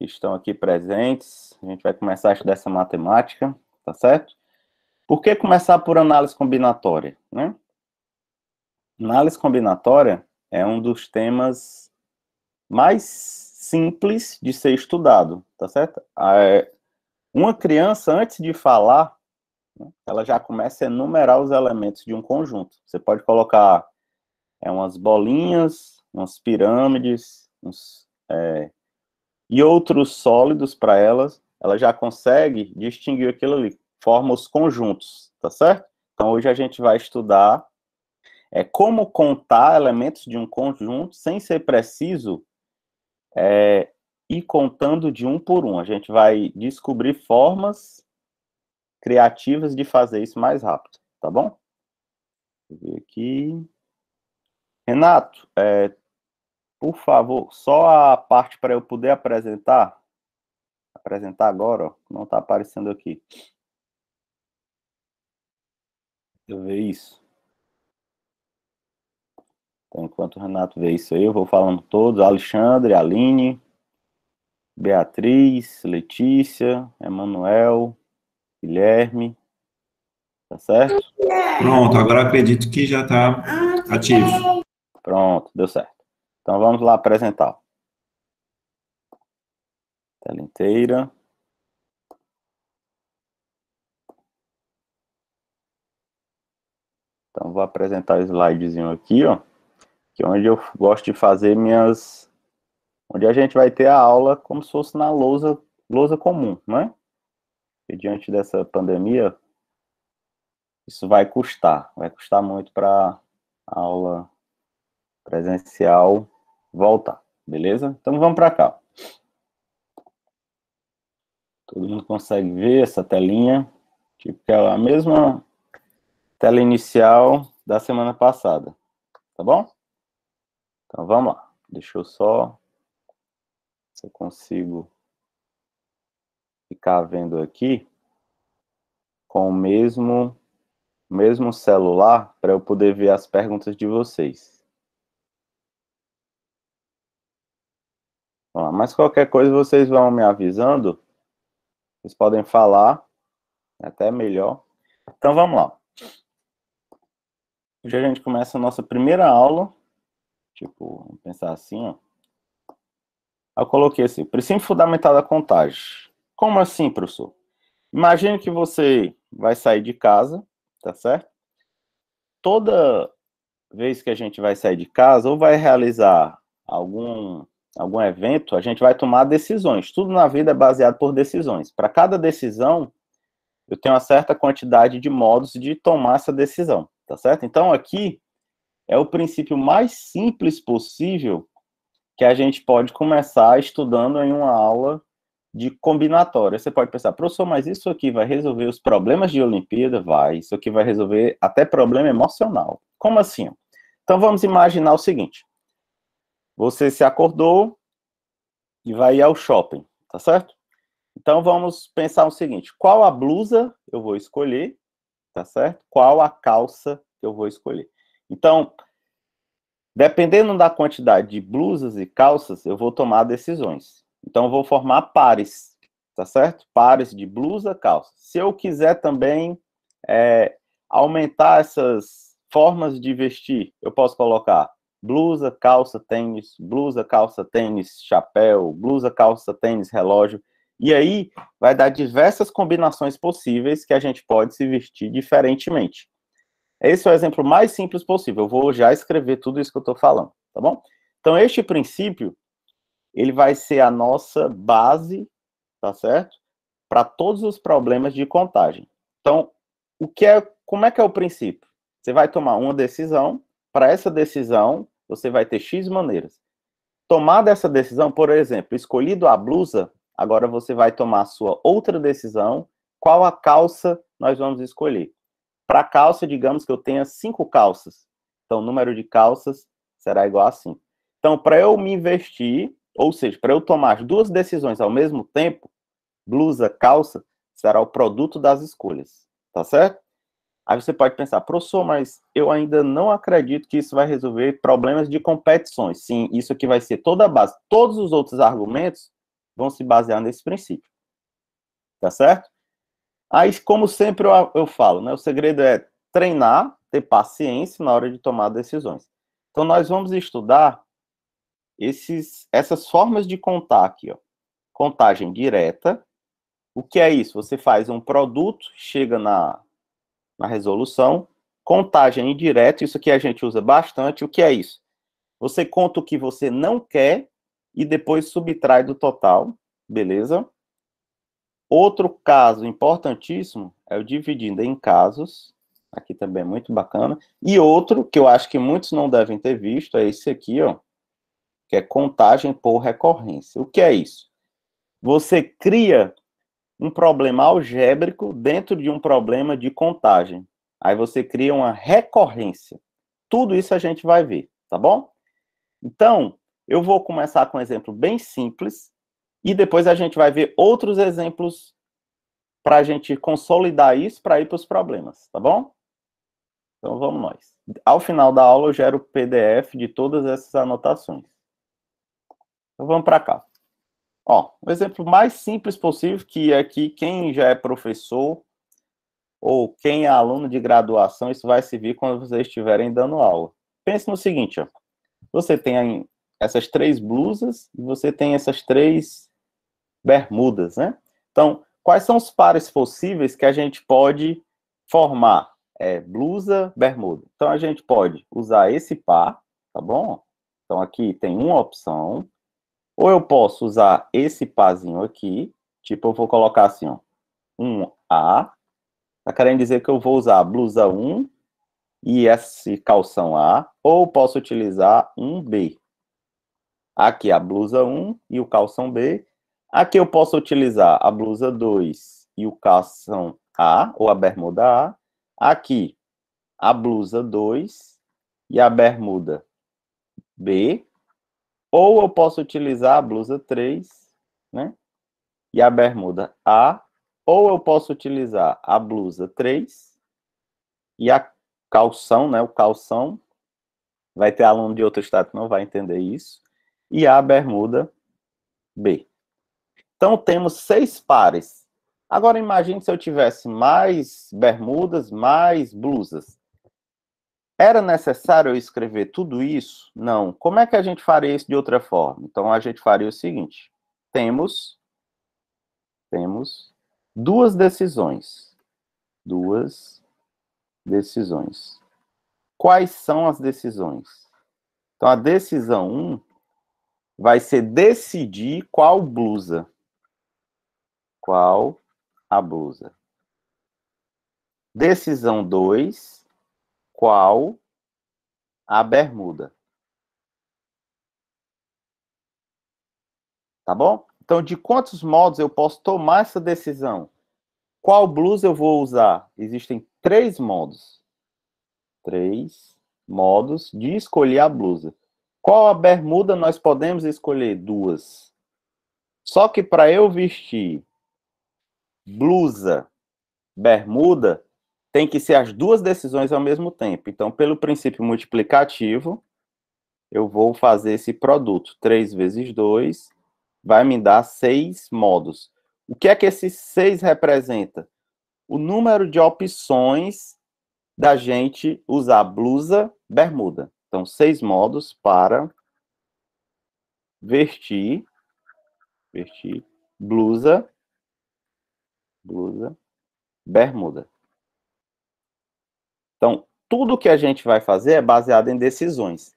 que estão aqui presentes. A gente vai começar a estudar essa matemática, tá certo? Por que começar por análise combinatória, né? Análise combinatória é um dos temas mais simples de ser estudado, tá certo? Uma criança, antes de falar, ela já começa a enumerar os elementos de um conjunto. Você pode colocar umas bolinhas, umas pirâmides, e outros sólidos para elas, ela já consegue distinguir aquilo ali, forma os conjuntos, tá certo? Então, hoje a gente vai estudar como contar elementos de um conjunto sem ser preciso ir contando de um por um. A gente vai descobrir formas criativas de fazer isso mais rápido, tá bom? Deixa eu ver aqui. Renato, por favor, só a parte para eu poder apresentar agora, ó, não está aparecendo aqui. Deixa eu ver isso. Então, enquanto o Renato vê isso aí, eu vou falando todos. Alexandre, Aline, Beatriz, Letícia, Emanuel, Guilherme, tá certo? Pronto, agora acredito que já está ativo. Pronto, deu certo. Então, vamos lá apresentar. Tela inteira. Então, vou apresentar o slidezinho aqui, ó, que é onde eu gosto de fazer onde a gente vai ter a aula como se fosse na lousa comum, né? E diante dessa pandemia, isso vai custar muito para a aula presencial voltar, beleza? Então, vamos para cá. Todo mundo consegue ver essa telinha? Tipo, que é a mesma tela inicial da semana passada, tá bom? Então, vamos lá. Deixa eu só... se eu consigo ficar vendo aqui com o mesmo celular para eu poder ver as perguntas de vocês. Mas qualquer coisa vocês vão me avisando. Vocês podem falar, até melhor. Então, vamos lá. Hoje a gente começa a nossa primeira aula. Tipo, vamos pensar assim, ó. Eu coloquei assim, princípio fundamental da contagem. Como assim, professor? Imagine que você vai sair de casa, tá certo? Toda vez que a gente vai sair de casa, ou vai realizar algum evento, a gente vai tomar decisões. Tudo na vida é baseado por decisões. Para cada decisão, eu tenho uma certa quantidade de modos de tomar essa decisão, tá certo? Então, aqui é o princípio mais simples possível que a gente pode começar estudando em uma aula de combinatória. Você pode pensar, professor, mas isso aqui vai resolver os problemas de Olimpíada? Vai. Isso aqui vai resolver até problema emocional. Como assim? Então, vamos imaginar o seguinte. Você se acordou e vai ir ao shopping, tá certo? Então, vamos pensar o seguinte. Qual a blusa eu vou escolher, tá certo? Qual a calça eu vou escolher? Então, dependendo da quantidade de blusas e calças, eu vou tomar decisões. Então, eu vou formar pares, tá certo? Pares de blusa, calça. Se eu quiser também aumentar essas formas de vestir, eu posso colocar blusa, calça, tênis, chapéu, blusa, calça, tênis, relógio. E aí, vai dar diversas combinações possíveis que a gente pode se vestir diferentemente. Esse é o exemplo mais simples possível. Eu vou já escrever tudo isso que eu estou falando, tá bom? Então, este princípio, ele vai ser a nossa base, tá certo? Para todos os problemas de contagem. Então, como é que é o princípio? Você vai tomar uma decisão, para essa decisão, você vai ter X maneiras. Tomada essa decisão, por exemplo, escolhido a blusa, agora você vai tomar a sua outra decisão, qual a calça nós vamos escolher. Para calça, digamos que eu tenha 5 calças. Então, o número de calças será igual a 5. Então, para eu me investir, ou seja, para eu tomar as duas decisões ao mesmo tempo, blusa, calça, será o produto das escolhas. Tá certo? Aí você pode pensar, professor, mas eu ainda não acredito que isso vai resolver problemas de competições. Sim, isso aqui vai ser toda a base. Todos os outros argumentos vão se basear nesse princípio. Tá certo? Aí, como sempre eu falo, né? O segredo é treinar, ter paciência na hora de tomar decisões. Então, nós vamos estudar essas formas de contar aqui, ó. Contagem direta. O que é isso? Você faz um produto, chega na resolução. Contagem indireta, isso aqui a gente usa bastante. O que é isso? Você conta o que você não quer e depois subtrai do total, beleza? Outro caso importantíssimo é o dividindo em casos. Aqui também é muito bacana. E outro, que eu acho que muitos não devem ter visto, é esse aqui, ó, que é contagem por recorrência. O que é isso? Você cria um problema algébrico dentro de um problema de contagem. Aí você cria uma recorrência. Tudo isso a gente vai ver, tá bom? Então, eu vou começar com um exemplo bem simples e depois a gente vai ver outros exemplos para a gente consolidar isso para ir para os problemas, tá bom? Então, vamos nós. Ao final da aula, eu gero o PDF de todas essas anotações. Então, vamos para cá. Ó, o exemplo mais simples possível, que aqui quem já é professor ou quem é aluno de graduação, isso vai servir quando vocês estiverem dando aula. Pense no seguinte, ó. Você tem essas 3 blusas e você tem essas 3 bermudas, né? Então, quais são os pares possíveis que a gente pode formar? Blusa, bermuda. Então, a gente pode usar esse par, tá bom? Então, aqui tem uma opção. Ou eu posso usar esse parzinho aqui, tipo, eu vou colocar assim, ó, 1A. Tá querendo dizer que eu vou usar a blusa 1 e esse calção A, ou posso utilizar 1B. Aqui a blusa 1 e o calção B. Aqui eu posso utilizar a blusa 2 e o calção A, ou a bermuda A. Aqui, a blusa 2 e a bermuda B. Ou eu posso utilizar a blusa 3, né? E a bermuda A. Ou eu posso utilizar a blusa 3 e a calção, né? O calção. Vai ter aluno de outro estado que não vai entender isso. E a bermuda B. Então, temos 6 pares. Agora, imagine se eu tivesse mais bermudas, mais blusas. Era necessário eu escrever tudo isso? Não. Como é que a gente faria isso de outra forma? Então, a gente faria o seguinte. Temos 2 decisões. 2 decisões. Quais são as decisões? Então, a decisão 1 vai ser decidir qual blusa. Qual a blusa. Decisão 2, qual a bermuda. Tá bom? Então, de quantos modos eu posso tomar essa decisão? Qual blusa eu vou usar? Existem 3 modos. 3 modos de escolher a blusa. Qual a bermuda nós podemos escolher? 2. Só que para eu vestir blusa, bermuda, tem que ser as 2 decisões ao mesmo tempo. Então, pelo princípio multiplicativo, eu vou fazer esse produto. 3 vezes 2 vai me dar 6 modos. O que é que esses 6 representa? O número de opções da gente usar blusa, bermuda. Então, 6 modos para vestir blusa, bermuda. Então, tudo que a gente vai fazer é baseado em decisões.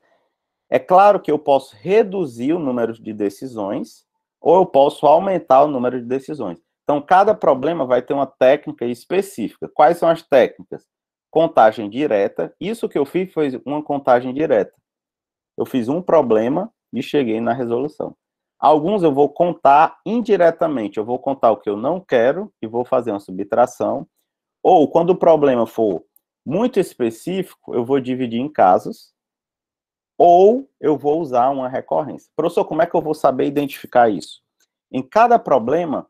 É claro que eu posso reduzir o número de decisões ou eu posso aumentar o número de decisões. Então, cada problema vai ter uma técnica específica. Quais são as técnicas? Contagem direta. Isso que eu fiz foi uma contagem direta. Eu fiz um problema e cheguei na resolução. Alguns eu vou contar indiretamente. Eu vou contar o que eu não quero e vou fazer uma subtração. Ou, quando o problema for muito específico, eu vou dividir em casos. Ou eu vou usar uma recorrência. Professor, como é que eu vou saber identificar isso? Em cada problema,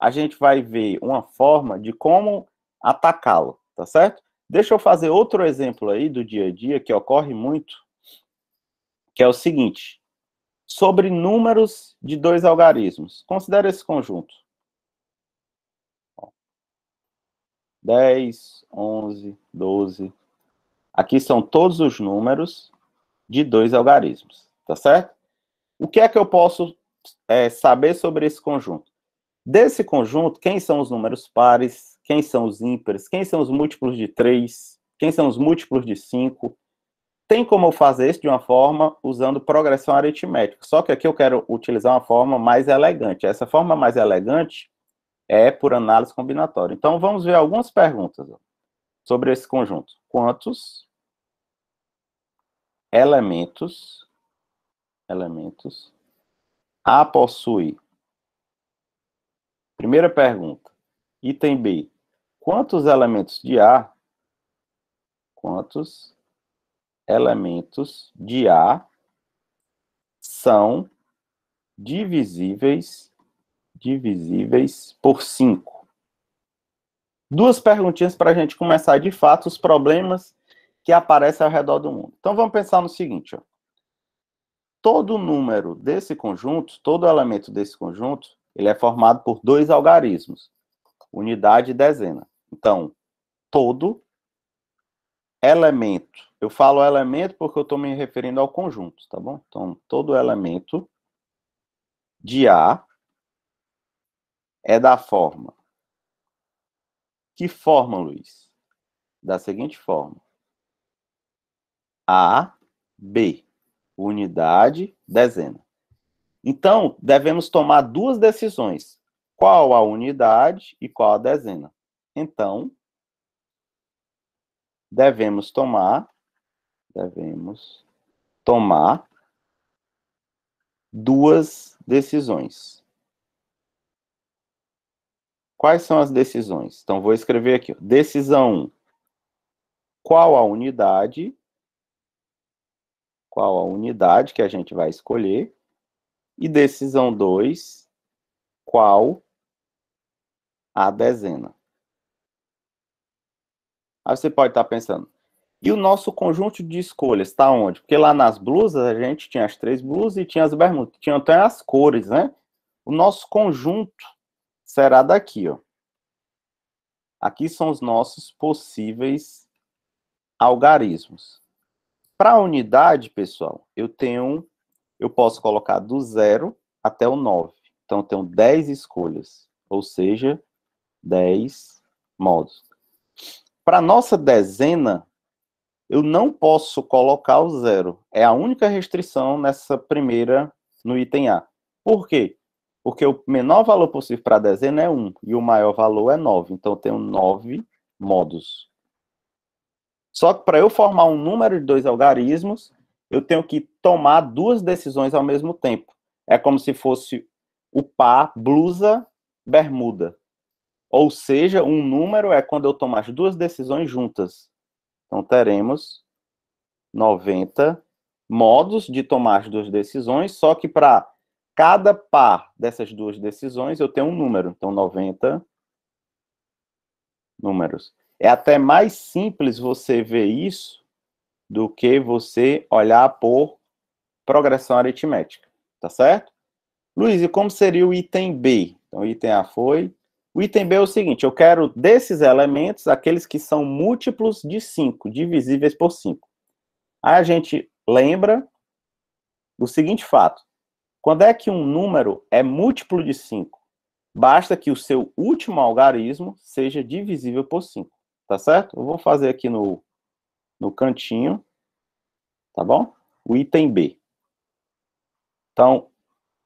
a gente vai ver uma forma de como atacá-lo, tá certo? Deixa eu fazer outro exemplo aí do dia a dia que ocorre muito, que é o seguinte. sobre números de 2 algarismos. Considere esse conjunto. 10, 11, 12. Aqui são todos os números de 2 algarismos, tá certo? O que é que eu posso saber sobre esse conjunto? Desse conjunto, quem são os números pares, quem são os ímpares, quem são os múltiplos de 3, quem são os múltiplos de 5. Tem como eu fazer isso de uma forma usando progressão aritmética. Só que aqui eu quero utilizar uma forma mais elegante. Essa forma mais elegante é por análise combinatória. Então, vamos ver algumas perguntas sobre esse conjunto. Quantos elementos A possui? Primeira pergunta. Item B. Quantos elementos de A são divisíveis por 5? Duas perguntinhas para a gente começar, de fato, os problemas que aparecem ao redor do mundo. Então, vamos pensar no seguinte, ó. Todo número desse conjunto, todo elemento desse conjunto, ele é formado por 2 algarismos, unidade e dezena. Então, todo elemento, eu falo elemento porque eu estou me referindo ao conjunto, tá bom? Então, todo elemento de A é da forma. Que forma, Luiz? Da seguinte forma. A, B, unidade, dezena. Então, devemos tomar duas decisões. Qual a unidade e qual a dezena? Então, devemos tomar duas decisões. Quais são as decisões? Então, vou escrever aqui. Ó. Decisão 1. Qual a unidade? Qual a unidade que a gente vai escolher? E decisão 2. Qual a dezena? Aí você pode estar pensando, e o nosso conjunto de escolhas está onde? Porque lá nas blusas a gente tinha as 3 blusas e tinha as bermudas. Tinha até as cores, né? O nosso conjunto será daqui, ó. Aqui são os nossos possíveis algarismos. Para a unidade, pessoal, eu posso colocar do 0 até o 9. Então, eu tenho 10 escolhas, ou seja, 10 modos. Para a nossa dezena, eu não posso colocar o 0. É a única restrição nessa primeira, no item A. Por quê? Porque o menor valor possível para a dezena é 1, e o maior valor é 9. Então, eu tenho 9 modos. Só que para eu formar um número de 2 algarismos, eu tenho que tomar duas decisões ao mesmo tempo. É como se fosse o par blusa, bermuda. Ou seja, um número é quando eu tomo as duas decisões juntas. Então, teremos 90 modos de tomar as duas decisões, só que para cada par dessas duas decisões, eu tenho um número. Então, 90 números. É até mais simples você ver isso do que você olhar por progressão aritmética. Tá certo? Luiz, e como seria o item B? Então, o item A foi... O item B é o seguinte, eu quero desses elementos, aqueles que são múltiplos de 5, divisíveis por 5. Aí a gente lembra do seguinte fato. Quando é que um número é múltiplo de 5? Basta que o seu último algarismo seja divisível por 5. Tá certo? Eu vou fazer aqui no cantinho. Tá bom? O item B. Então,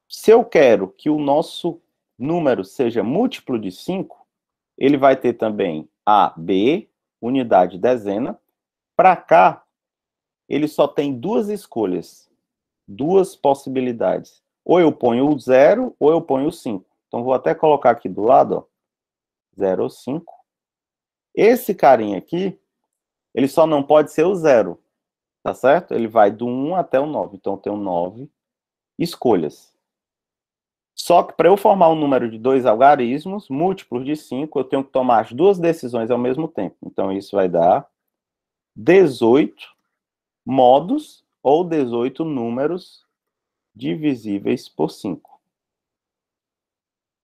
se eu quero que o nosso número seja múltiplo de 5, ele vai ter também A, B, unidade dezena. Para cá, ele só tem duas escolhas, duas possibilidades. Ou eu ponho o 0, ou eu ponho o 5. Então, vou até colocar aqui do lado, ó, 0 ou 5. Esse carinha aqui, ele só não pode ser o 0, tá certo? Ele vai do 1 até o 9. Então, eu tenho 9 escolhas. Só que para eu formar um número de 2 algarismos, múltiplos de 5, eu tenho que tomar as duas decisões ao mesmo tempo. Então, isso vai dar 18 modos ou 18 números divisíveis por 5.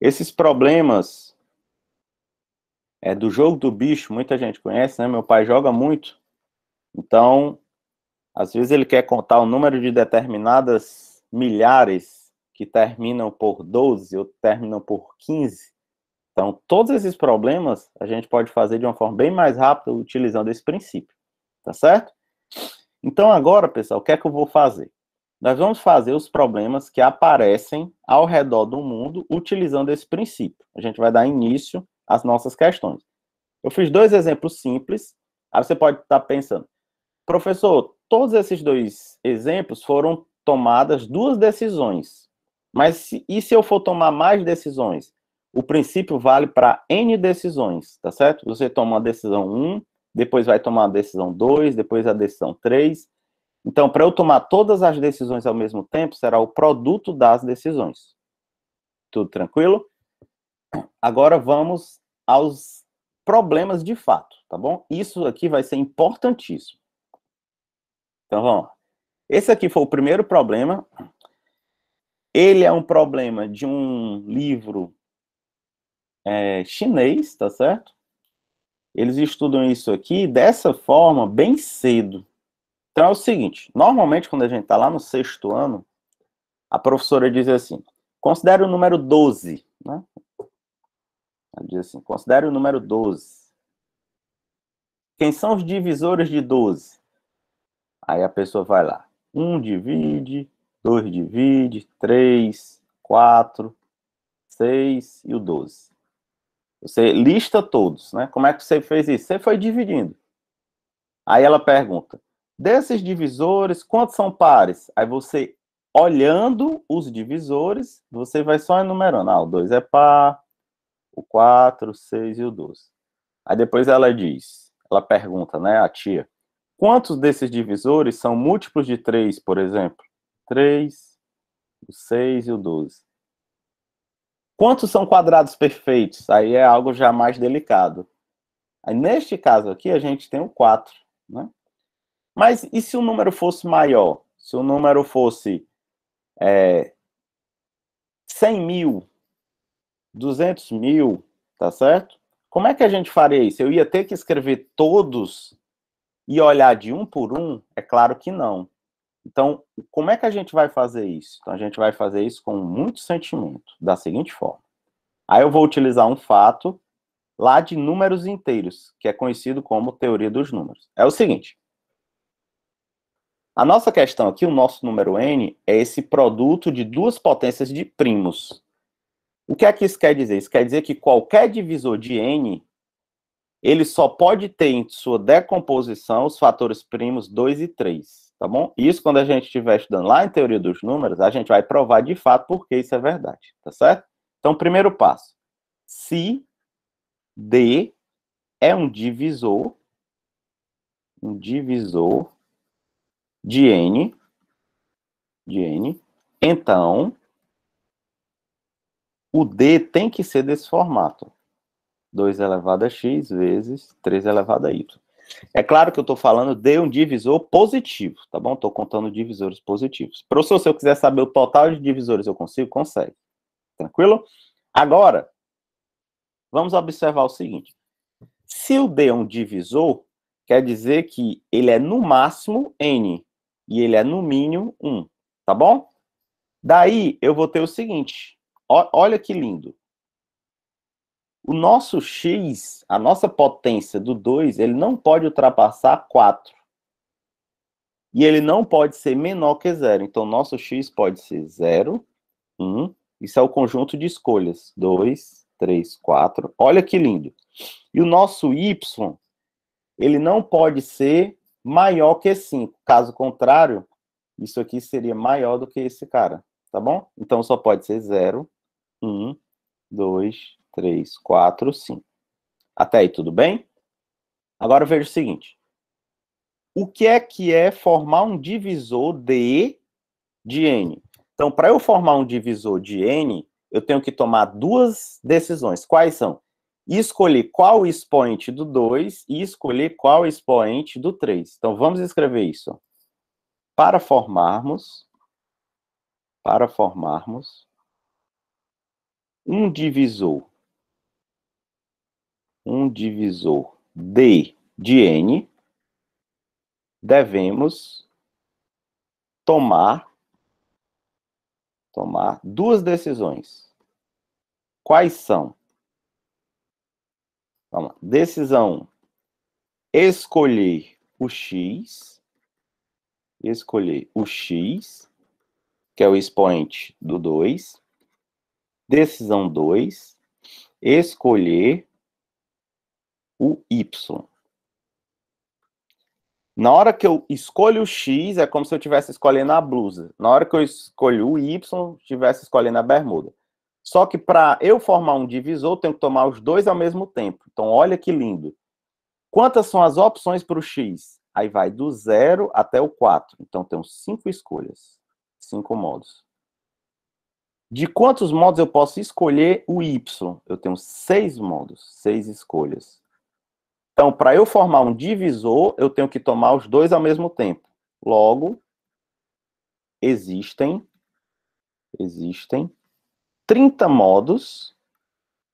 Esses problemas do jogo do bicho, muita gente conhece, né? Meu pai joga muito. Então, às vezes ele quer contar o número de determinadas milhares que terminam por 12 ou terminam por 15. Então, todos esses problemas a gente pode fazer de uma forma bem mais rápida utilizando esse princípio. Tá certo? Então, agora, pessoal, o que é que eu vou fazer? Nós vamos fazer os problemas que aparecem ao redor do mundo utilizando esse princípio. A gente vai dar início às nossas questões. Eu fiz 2 exemplos simples. Aí você pode estar pensando, professor, todos esses 2 exemplos foram tomadas 2 decisões. Mas e se eu for tomar mais decisões? O princípio vale para N decisões, tá certo? Você toma a decisão 1, depois vai tomar a decisão 2, depois a decisão 3. Então, para eu tomar todas as decisões ao mesmo tempo, será o produto das decisões. Tudo tranquilo? Agora vamos aos problemas de fato, tá bom? Isso aqui vai ser importantíssimo. Então, vamos lá. Esse aqui foi o primeiro problema. Ele é um problema de um livro chinês, tá certo? Eles estudam isso aqui dessa forma bem cedo. Então é o seguinte, normalmente quando a gente está lá no 6º ano, a professora diz assim, considere o número 12, né? Ela diz assim, considere o número 12. Quem são os divisores de 12? Aí a pessoa vai lá, 1 divide, 2 divide, 3, 4, 6 e o 12. Você lista todos, né? Como é que você fez isso? Você foi dividindo. Aí ela pergunta, desses divisores, quantos são pares? Aí você, olhando os divisores, você vai só enumerando. O 2 é par, o 4, o 6 e o 12. Aí depois ela pergunta, né, a tia, quantos desses divisores são múltiplos de 3, por exemplo? 3, o 6 e o 12. Quantos são quadrados perfeitos? Aí é algo já mais delicado. Aí neste caso aqui, a gente tem o 4, né? Mas e se o número fosse maior? Se o número fosse 100 mil, 200 mil, tá certo? Como é que a gente faria isso? Eu ia ter que escrever todos e olhar de um por um? É claro que não. Então, como é que a gente vai fazer isso? Então, a gente vai fazer isso com muito sentimento, da seguinte forma. Aí eu vou utilizar um fato lá de números inteiros, que é conhecido como teoria dos números. É o seguinte. A nossa questão aqui, o nosso número n, é esse produto de 2 potências de primos. O que é que isso quer dizer? Isso quer dizer que qualquer divisor de n, ele só pode ter em sua decomposição os fatores primos 2 e 3, tá bom? Isso, quando a gente estiver estudando lá em teoria dos números, a gente vai provar de fato porque isso é verdade, tá certo? Então, primeiro passo. Se D é um divisor de n, então o D tem que ser desse formato. 2 elevado a x vezes 3 elevado a y. É claro que eu estou falando de um divisor positivo, tá bom? Estou contando divisores positivos. Professor, se eu quiser saber o total de divisores, eu consigo? Consegue. Tranquilo? Agora, vamos observar o seguinte. Se o D é um divisor, quer dizer que ele é no máximo n e ele é no mínimo 1, tá bom? Daí eu vou ter o seguinte, olha que lindo. O nosso x, a nossa potência do 2, ele não pode ultrapassar 4. E ele não pode ser menor que 0. Então, nosso x pode ser 0, 1. Isso é o conjunto de escolhas. 2, 3, 4. Olha que lindo. E o nosso y, ele não pode ser maior que 5. Caso contrário, isso aqui seria maior do que esse cara. Tá bom? Então, só pode ser 0, 1, 2, 3, 4, 5. Até aí, tudo bem? Agora veja o seguinte. O que é formar um divisor de n? Então, para eu formar um divisor de n, eu tenho que tomar 2 decisões. Quais são? Escolher qual expoente do 2 e escolher qual expoente do 3. Então, vamos escrever isso. Para formarmos para formarmos um divisor D de N, devemos tomar duas decisões. Quais são? Vamos lá. Decisão: escolher o X, que é o expoente do 2. Decisão 2, escolher o Y. Na hora que eu escolho o X, é como se eu estivesse escolhendo a blusa. Na hora que eu escolho o Y, estivesse escolhendo a bermuda. Só que para eu formar um divisor, eu tenho que tomar os dois ao mesmo tempo. Então, olha que lindo. Quantas são as opções para o X? Aí vai do 0 até o 4. Então, tenho 5 escolhas. 5 modos. De quantos modos eu posso escolher o Y? Eu tenho 6 modos, 6 escolhas. Então, para eu formar um divisor, eu tenho que tomar os dois ao mesmo tempo. Logo, existem 30 modos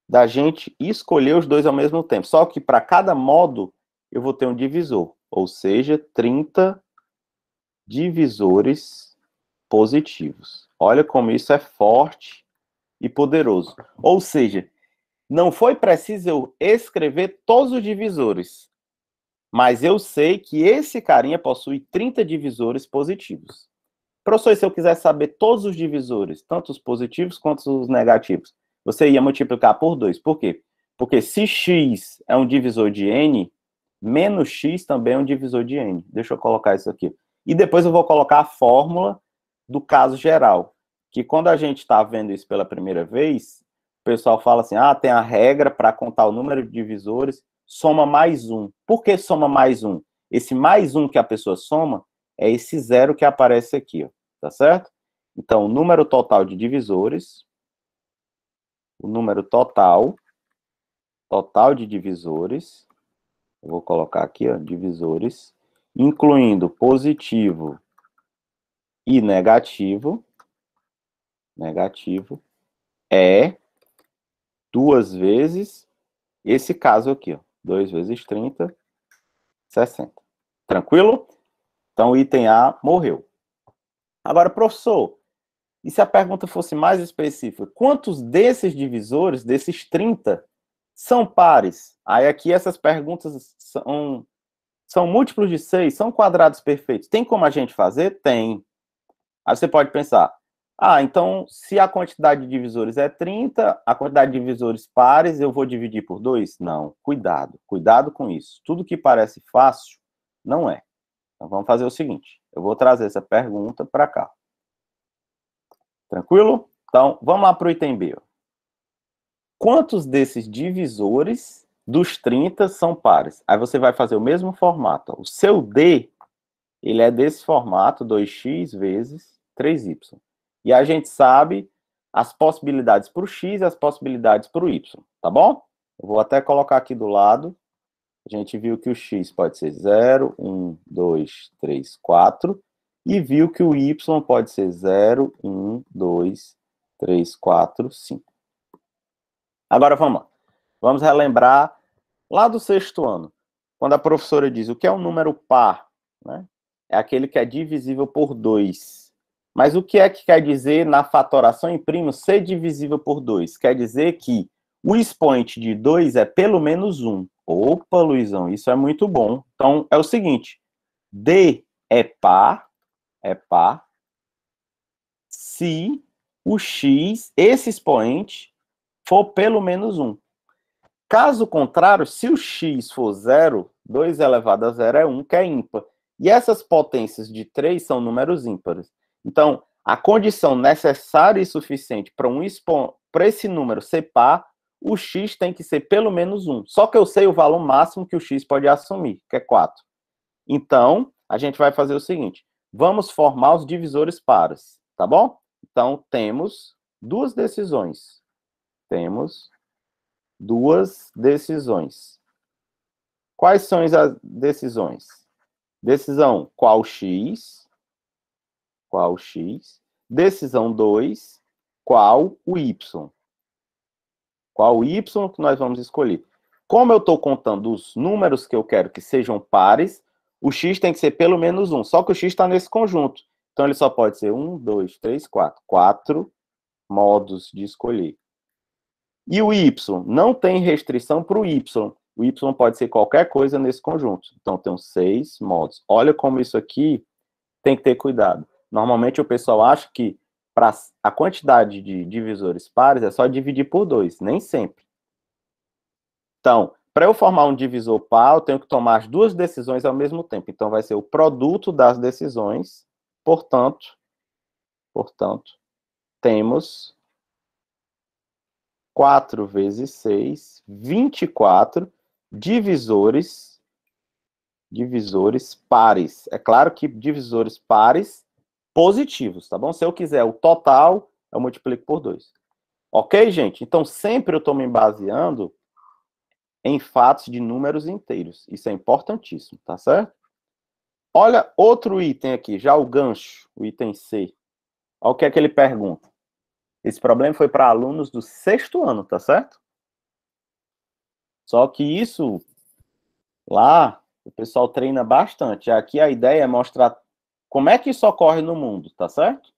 da gente escolher os dois ao mesmo tempo. Só que para cada modo, eu vou ter um divisor. Ou seja, 30 divisores positivos. Olha como isso é forte e poderoso. Ou seja, não foi preciso eu escrever todos os divisores, mas eu sei que esse carinha possui 30 divisores positivos. Professor, se eu quiser saber todos os divisores, tanto os positivos quanto os negativos, você ia multiplicar por 2. Por quê? Porque se x é um divisor de n, menos x também é um divisor de n. Deixa eu colocar isso aqui. E depois eu vou colocar a fórmula do caso geral, que quando a gente está vendo isso pela primeira vez, o pessoal fala assim, tem a regra para contar o número de divisores, soma mais um. Por que soma mais um? Esse mais um que a pessoa soma é esse zero que aparece aqui, ó, tá certo? Então, o número total de divisores, o número total de divisores, eu vou colocar aqui, ó, divisores, incluindo positivo e negativo, é 2 vezes esse caso aqui, ó, 2 vezes 30, 60. Tranquilo? Então, o item A morreu. Agora, professor, e se a pergunta fosse mais específica? Quantos desses divisores, desses 30, são pares? Aí aqui essas perguntas são múltiplos de 6, são quadrados perfeitos. Tem como a gente fazer? Tem. Aí você pode pensar, então se a quantidade de divisores é 30, a quantidade de divisores pares eu vou dividir por 2? Não, cuidado com isso. Tudo que parece fácil, não é. Então vamos fazer o seguinte, eu vou trazer essa pergunta para cá. Tranquilo? Então, vamos lá para o item B. Quantos desses divisores dos 30 são pares? Aí você vai fazer o mesmo formato. O seu D, ele é desse formato, 2x vezes 3y. E a gente sabe as possibilidades para o x e as possibilidades para o y, tá bom? Eu vou até colocar aqui do lado. A gente viu que o x pode ser 0, 1, 2, 3, 4. E viu que o y pode ser 0, 1, 2, 3, 4, 5. Agora vamos lá. Vamos relembrar lá do 6º ano, quando a professora diz o que é um número par, né? É aquele que é divisível por 2. Mas o que é que quer dizer na fatoração em primo ser divisível por 2? Quer dizer que o expoente de 2 é pelo menos 1. Opa, Luizão, isso é muito bom. Então, é o seguinte, D é par se o x, esse expoente, for pelo menos 1. Caso contrário, se o x for 0, 2 elevado a 0 é 1, que é ímpar. E essas potências de 3 são números ímpares. Então, a condição necessária e suficiente para esse número ser par, o x tem que ser pelo menos 1. Só que eu sei o valor máximo que o x pode assumir, que é 4. Então, a gente vai fazer o seguinte, vamos formar os divisores pares, tá bom? Então, temos duas decisões. Quais são as decisões? Decisão, qual x? Decisão 2, qual o y? Qual o y que nós vamos escolher? Como eu estou contando os números que eu quero que sejam pares, o x tem que ser pelo menos 1. Só que o x está nesse conjunto. Então, ele só pode ser 1, 2, 3, 4. 4 modos de escolher. E o y não tem restrição para o y. O y pode ser qualquer coisa nesse conjunto. Então, tem 6 modos. Olha como isso aqui tem que ter cuidado. Normalmente, o pessoal acha que para a quantidade de divisores pares é só dividir por 2. Nem sempre. Então, para eu formar um divisor par, eu tenho que tomar as duas decisões ao mesmo tempo. Então, vai ser o produto das decisões. Portanto, temos 4 vezes 6, 24 divisores pares. É claro que divisores pares positivos, tá bom? Se eu quiser o total, eu multiplico por 2. Ok, gente? Então, sempre eu estou me baseando em fatos de números inteiros. Isso é importantíssimo, tá certo? Olha outro item aqui, já o gancho, o item C. Olha o que é que ele pergunta. Esse problema foi para alunos do 6º ano, tá certo? Só que isso, lá, o pessoal treina bastante. Aqui a ideia é mostrar como é que isso ocorre no mundo, tá certo?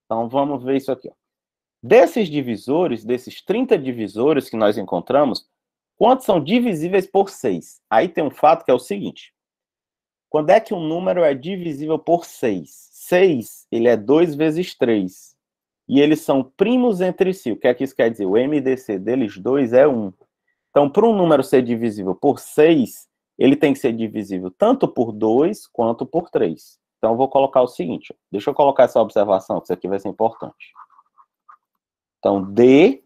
Então, vamos ver isso aqui. Ó. Desses divisores, desses 30 divisores que nós encontramos, quantos são divisíveis por 6? Aí tem um fato que é o seguinte. Quando é que um número é divisível por 6? 6, ele é 2 vezes 3. E eles são primos entre si. O que é que isso quer dizer? O MDC deles dois é 1. Então, para um número ser divisível por 6, ele tem que ser divisível tanto por 2 quanto por 3. Então, eu vou colocar o seguinte. Ó. Deixa eu colocar essa observação, que isso aqui vai ser importante. Então, D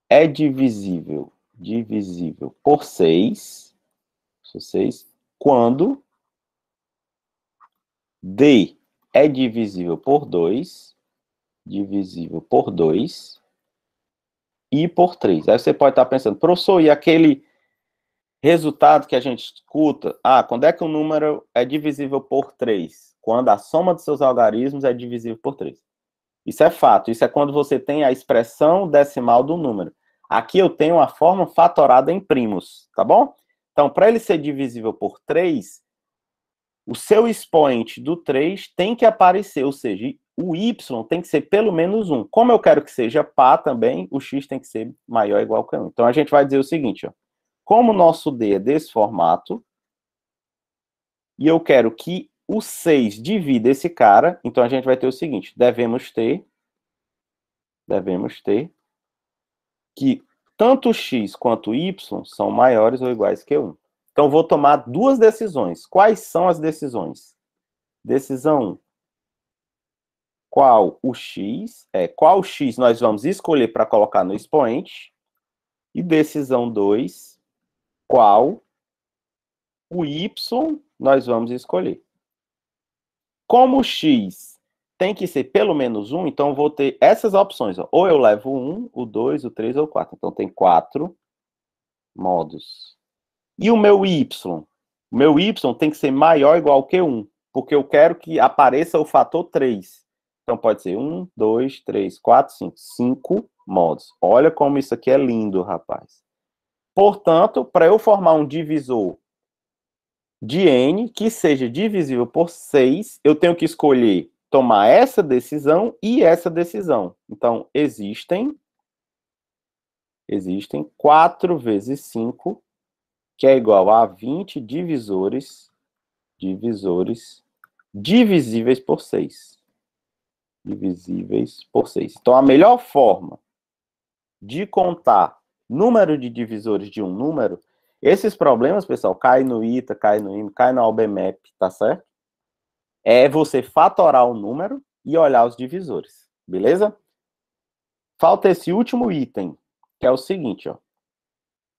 é divisível por 6, quando D é divisível por 2, e por 3. Aí você pode estar pensando, professor, e aquele resultado que a gente escuta, quando é que um número é divisível por 3? Quando a soma dos seus algarismos é divisível por 3. Isso é fato, isso é quando você tem a expressão decimal do número. Aqui eu tenho a forma fatorada em primos, tá bom? Então, para ele ser divisível por 3, o seu expoente do 3 tem que aparecer, ou seja, o y tem que ser pelo menos 1. Como eu quero que seja par também, o x tem que ser maior ou igual que 1. Então, a gente vai dizer o seguinte, ó. Como o nosso D é desse formato, e eu quero que o 6 divida esse cara, então a gente vai ter o seguinte, devemos ter que tanto x quanto y são maiores ou iguais que 1. Então, vou tomar duas decisões. Quais são as decisões? Decisão 1. Qual x nós vamos escolher para colocar no expoente? E decisão 2. Qual o y nós vamos escolher? Como o x tem que ser pelo menos 1, então eu vou ter essas opções. Ó. Ou eu levo o 1, o 2, o 3 ou o 4. Então, tem 4 modos. E o meu y? O meu y tem que ser maior ou igual que 1, porque eu quero que apareça o fator 3. Então, pode ser 1, 2, 3, 4, 5. 5 modos. Olha como isso aqui é lindo, rapaz. Portanto, para eu formar um divisor de n que seja divisível por 6, eu tenho que escolher tomar essa decisão e essa decisão. Então, existem 4 vezes 5, que é igual a 20 divisores divisíveis por 6. Então, a melhor forma de contar número de divisores de um número, esses problemas, pessoal, cai no ITA, cai no IME, cai no ALBMAP, tá certo? É você fatorar o número e olhar os divisores, beleza? Falta esse último item, que é o seguinte, ó.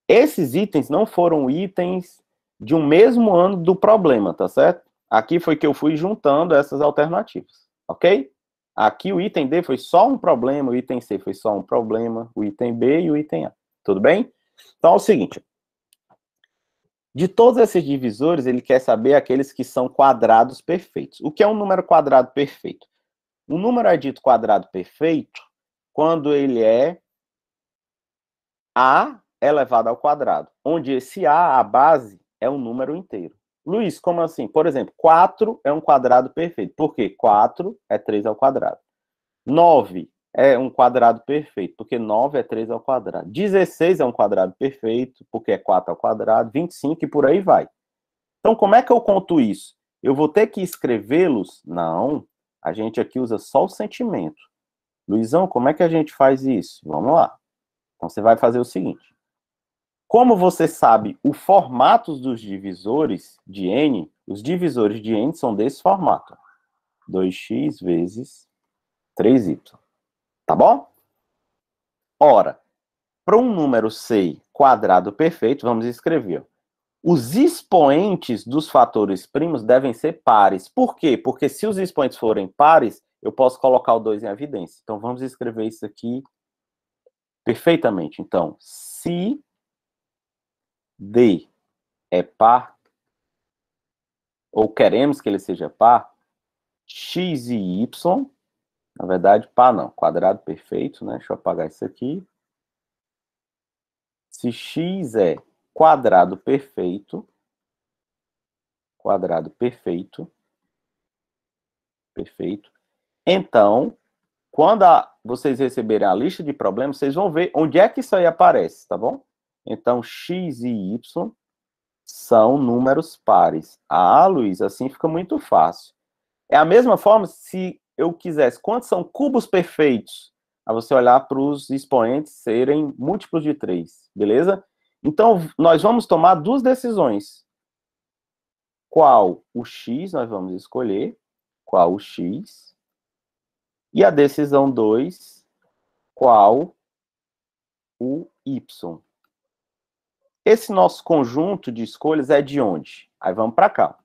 Esses itens não foram itens de um mesmo ano do problema, tá certo? Aqui foi que eu fui juntando essas alternativas, ok? Aqui o item D foi só um problema, o item C foi só um problema, o item B e o item A. Tudo bem? Então é o seguinte. De todos esses divisores, ele quer saber aqueles que são quadrados perfeitos. O que é um número quadrado perfeito? Um número é dito quadrado perfeito quando ele é A elevado ao quadrado, onde esse A, a base, é um número inteiro. Luiz, como assim? Por exemplo, 4 é um quadrado perfeito. Por quê? 4 é 3 ao quadrado. 9 é um quadrado perfeito, porque 9 é 3 ao quadrado. 16 é um quadrado perfeito, porque é 4 ao quadrado. 25 e por aí vai. Então, como é que eu conto isso? Eu vou ter que escrevê-los? Não. A gente aqui usa só o sentimento. Luizão, como é que a gente faz isso? Vamos lá. Então, você vai fazer o seguinte. Como você sabe o formato dos divisores de n, os divisores de n são desse formato. 2x vezes 3y. Tá bom? Ora, para um número C quadrado perfeito, vamos escrever. Os expoentes dos fatores primos devem ser pares. Por quê? Porque se os expoentes forem pares, eu posso colocar o 2 em evidência. Então, vamos escrever isso aqui perfeitamente. Então, se D é par, ou queremos que ele seja par, x e y, na verdade, par não, quadrado perfeito, né? Deixa eu apagar isso aqui. Se x é quadrado perfeito, perfeito, então, quando vocês receberem a lista de problemas, vocês vão ver onde é que isso aí aparece, tá bom? Então, x e y são números pares. Ah, Luiz, assim fica muito fácil. É a mesma forma se eu quisesse, quantos são cubos perfeitos? A você olhar para os expoentes serem múltiplos de 3, beleza? Então, nós vamos tomar duas decisões. Qual o x nós vamos escolher? Qual o x? E a decisão 2, qual o y? Esse nosso conjunto de escolhas é de onde? Aí vamos para cá.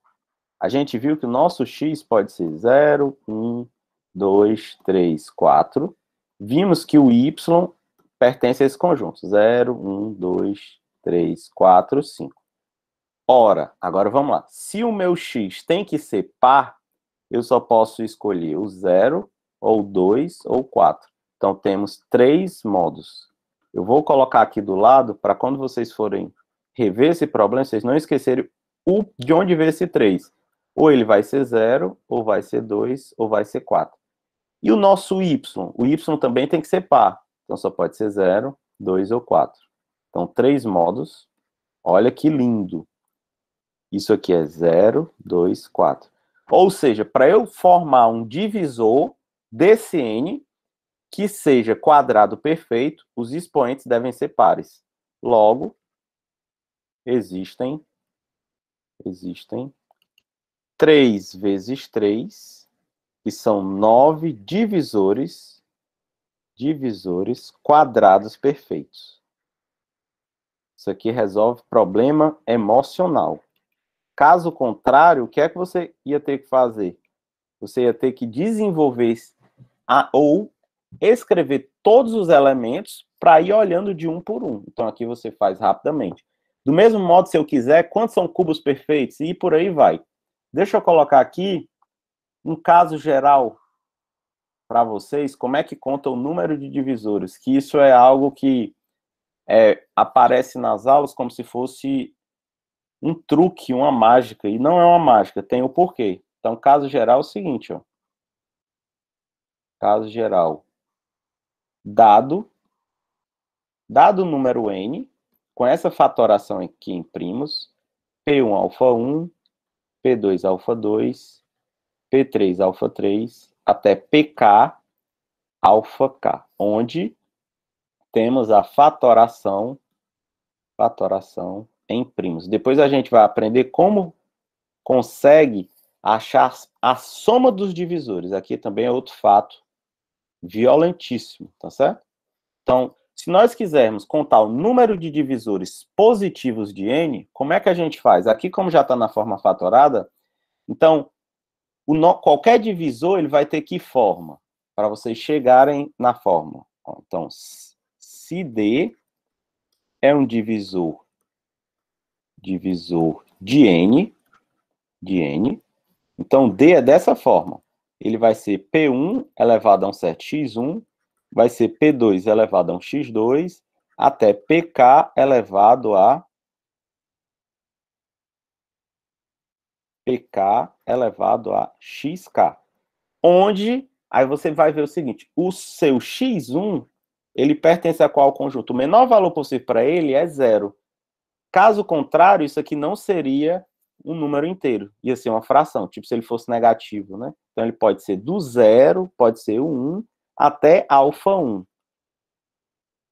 A gente viu que o nosso x pode ser 0, 1, 2, 3, 4. Vimos que o y pertence a esse conjunto. 0, 1, 2, 3, 4, 5. Ora, agora vamos lá. Se o meu x tem que ser par, eu só posso escolher o 0, ou 2, ou 4. Então, temos 3 modos. Eu vou colocar aqui do lado, para quando vocês forem rever esse problema, vocês não esquecerem de onde veio esse 3. Ou ele vai ser 0, ou vai ser 2, ou vai ser 4. E o nosso y? O y também tem que ser par. Então, só pode ser 0, 2 ou 4. Então, 3 modos. Olha que lindo. Isso aqui é 0, 2, 4. Ou seja, para eu formar um divisor desse n que seja quadrado perfeito, os expoentes devem ser pares. Logo, existem 3 vezes 3, que são 9 divisores quadrados perfeitos. Isso aqui resolve problema emocional. Caso contrário, o que é que você ia ter que fazer? Você ia ter que desenvolver ou escrever todos os elementos para ir olhando de um por um. Então, aqui você faz rapidamente. Do mesmo modo, se eu quiser, quantos são cubos perfeitos? E por aí vai. Deixa eu colocar aqui um caso geral para vocês, como é que conta o número de divisores, que isso é algo que aparece nas aulas como se fosse um truque, uma mágica, e não é uma mágica, tem o porquê. Então, caso geral é o seguinte, ó. Caso geral. Dado o número n, com essa fatoração aqui em primos, P1 alfa 1, P2 alfa 2, P3 alfa 3, até PK alfa K, onde temos a fatoração em primos. Depois a gente vai aprender como consegue achar a soma dos divisores. Aqui também é outro fato violentíssimo, tá certo? Então, se nós quisermos contar o número de divisores positivos de n, como é que a gente faz? Aqui, como já está na forma fatorada, então, qualquer divisor ele vai ter que forma, para vocês chegarem na fórmula. Então, se D é um divisor de n, então D é dessa forma. ele vai ser P1 elevado a um certo x1, vai ser P2 elevado a um x2, até PK elevado a xk, onde, aí você vai ver o seguinte, o seu x1, ele pertence a qual conjunto? O menor valor possível para ele é 0. Caso contrário, isso aqui não seria um número inteiro, ia ser uma fração, tipo se ele fosse negativo, né? Então ele pode ser do 0, pode ser o 1, até alfa 1.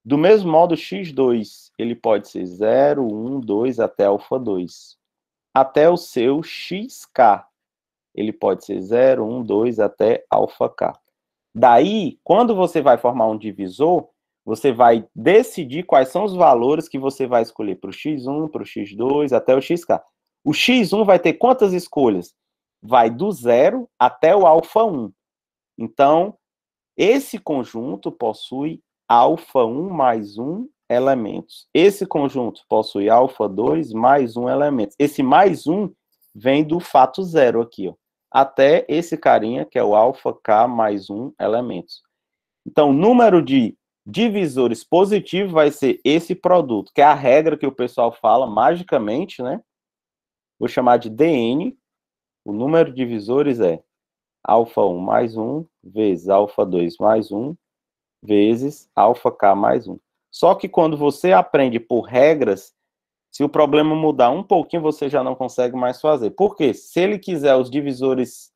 Do mesmo modo, x2, ele pode ser 0, 1, 2, até alfa 2. Até o seu xk, ele pode ser 0, 1, 2, até alfa k. Daí, quando você vai formar um divisor, você vai decidir quais são os valores que você vai escolher para o x1, para o x2, até o xk. O x1 vai ter quantas escolhas? Vai do 0 até o alfa 1. Então, esse conjunto possui alfa 1 mais 1 elementos. Esse conjunto possui alfa 2 mais 1 elementos. Esse mais 1 vem do fato 0 aqui, ó, até esse carinha, que é o alfa k mais 1 elementos. Então, o número de divisores positivo vai ser esse produto, que é a regra que o pessoal fala magicamente, né? Vou chamar de dn. O número de divisores é alfa 1 mais 1 vezes alfa 2 mais 1 vezes alfa k mais 1. Só que quando você aprende por regras, se o problema mudar um pouquinho, você já não consegue mais fazer. Por quê? Se ele quiser os divisores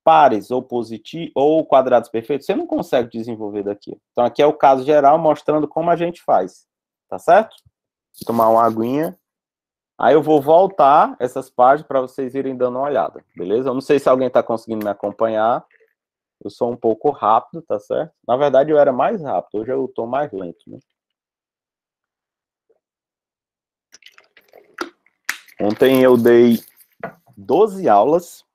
pares ou positivos ou quadrados perfeitos, você não consegue desenvolver daqui. Então aqui é o caso geral mostrando como a gente faz. Tá certo? Vou tomar uma aguinha. Aí eu vou voltar essas páginas para vocês irem dando uma olhada, beleza? Eu não sei se alguém está conseguindo me acompanhar. Eu sou um pouco rápido, tá certo? Na verdade, eu era mais rápido. Hoje eu estou mais lento, né? Ontem eu dei 12 aulas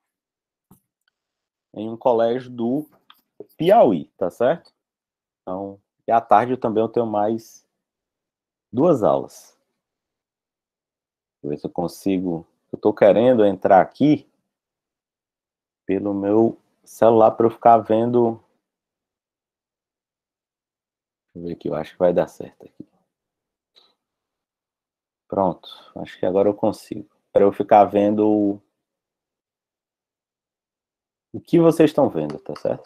em um colégio do Piauí, tá certo? Então, e à tarde eu também tenho mais 2 aulas. Vou ver se eu consigo. Eu estou querendo entrar aqui pelo meu celular para eu ficar vendo. Deixa eu ver aqui, eu acho que vai dar certo aqui. Pronto, acho que agora eu consigo. Para eu ficar vendo o que vocês estão vendo, tá certo?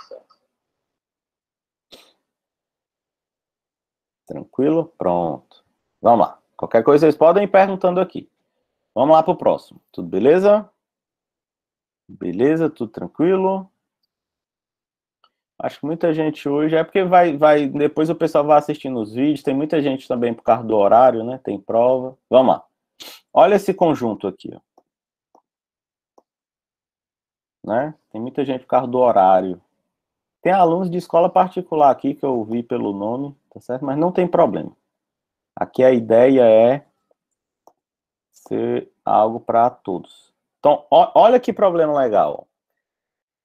Tranquilo? Pronto. Vamos lá. Qualquer coisa vocês podem ir perguntando aqui. Vamos lá para o próximo. Tudo beleza? Beleza? Tudo tranquilo? Acho que muita gente hoje... É porque depois o pessoal vai assistindo os vídeos. Tem muita gente também por causa do horário, né? Tem prova. Vamos lá. Olha esse conjunto aqui, ó. Né? Tem muita gente por causa do horário. Tem alunos de escola particular aqui que eu vi pelo nome, tá certo? Mas não tem problema. Aqui a ideia é ser algo para todos. Então, olha que problema legal.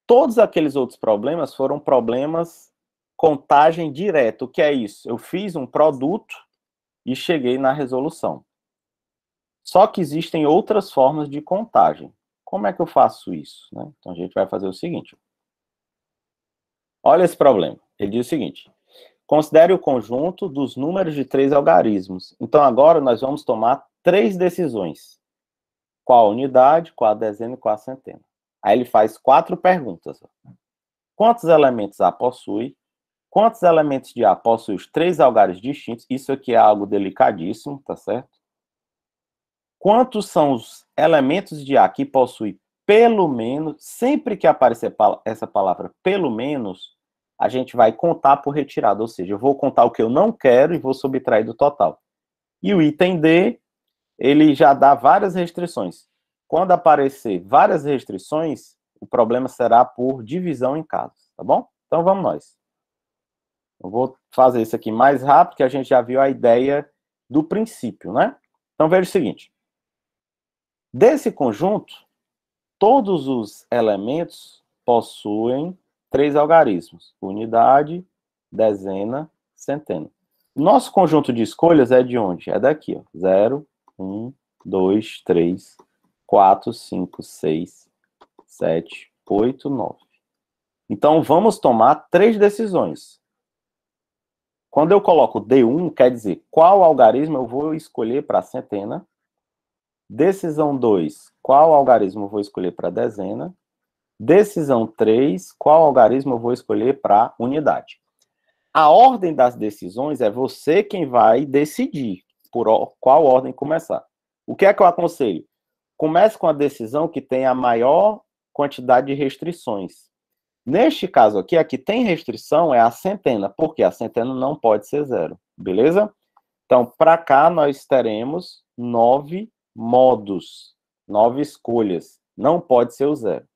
Todos aqueles outros problemas foram problemas contagem direta. O que é isso? Eu fiz um produto e cheguei na resolução. Só que existem outras formas de contagem. Como é que eu faço isso, né? Então, a gente vai fazer o seguinte. Olha esse problema. Ele diz o seguinte. Considere o conjunto dos números de 3 algarismos. Então, agora nós vamos tomar 3 decisões. Qual a unidade, qual a dezena e qual a centena. Aí ele faz 4 perguntas. Quantos elementos A possui? Quantos elementos de A possuem os 3 algarismos distintos? Isso aqui é algo delicadíssimo, tá certo? Quantos são os elementos de A que possuem pelo menos? Sempre que aparecer essa palavra pelo menos, a gente vai contar por retirada, ou seja, eu vou contar o que eu não quero e vou subtrair do total. E o item D, ele já dá várias restrições. Quando aparecer várias restrições, o problema será por divisão em casos, tá bom? Então vamos nós. Eu vou fazer isso aqui mais rápido, que a gente já viu a ideia do princípio, né? Então veja o seguinte. Desse conjunto, todos os elementos possuem 3 algarismos. Unidade, dezena, centena. Nosso conjunto de escolhas é de onde? É daqui, ó. 0, 1, 2, 3, 4, 5, 6, 7, 8, 9. Então, vamos tomar 3 decisões. Quando eu coloco D1, quer dizer qual algarismo eu vou escolher para a centena. Decisão 2, qual algarismo eu vou escolher para a dezena. Decisão 3, qual algarismo eu vou escolher para a unidade. A ordem das decisões é você quem vai decidir por qual ordem começar. O que é que eu aconselho? Comece com a decisão que tem a maior quantidade de restrições. Neste caso aqui, a que tem restrição é a centena, porque a centena não pode ser 0, beleza? Então, para cá, nós teremos 9 modos, 9 escolhas. Não pode ser o 0.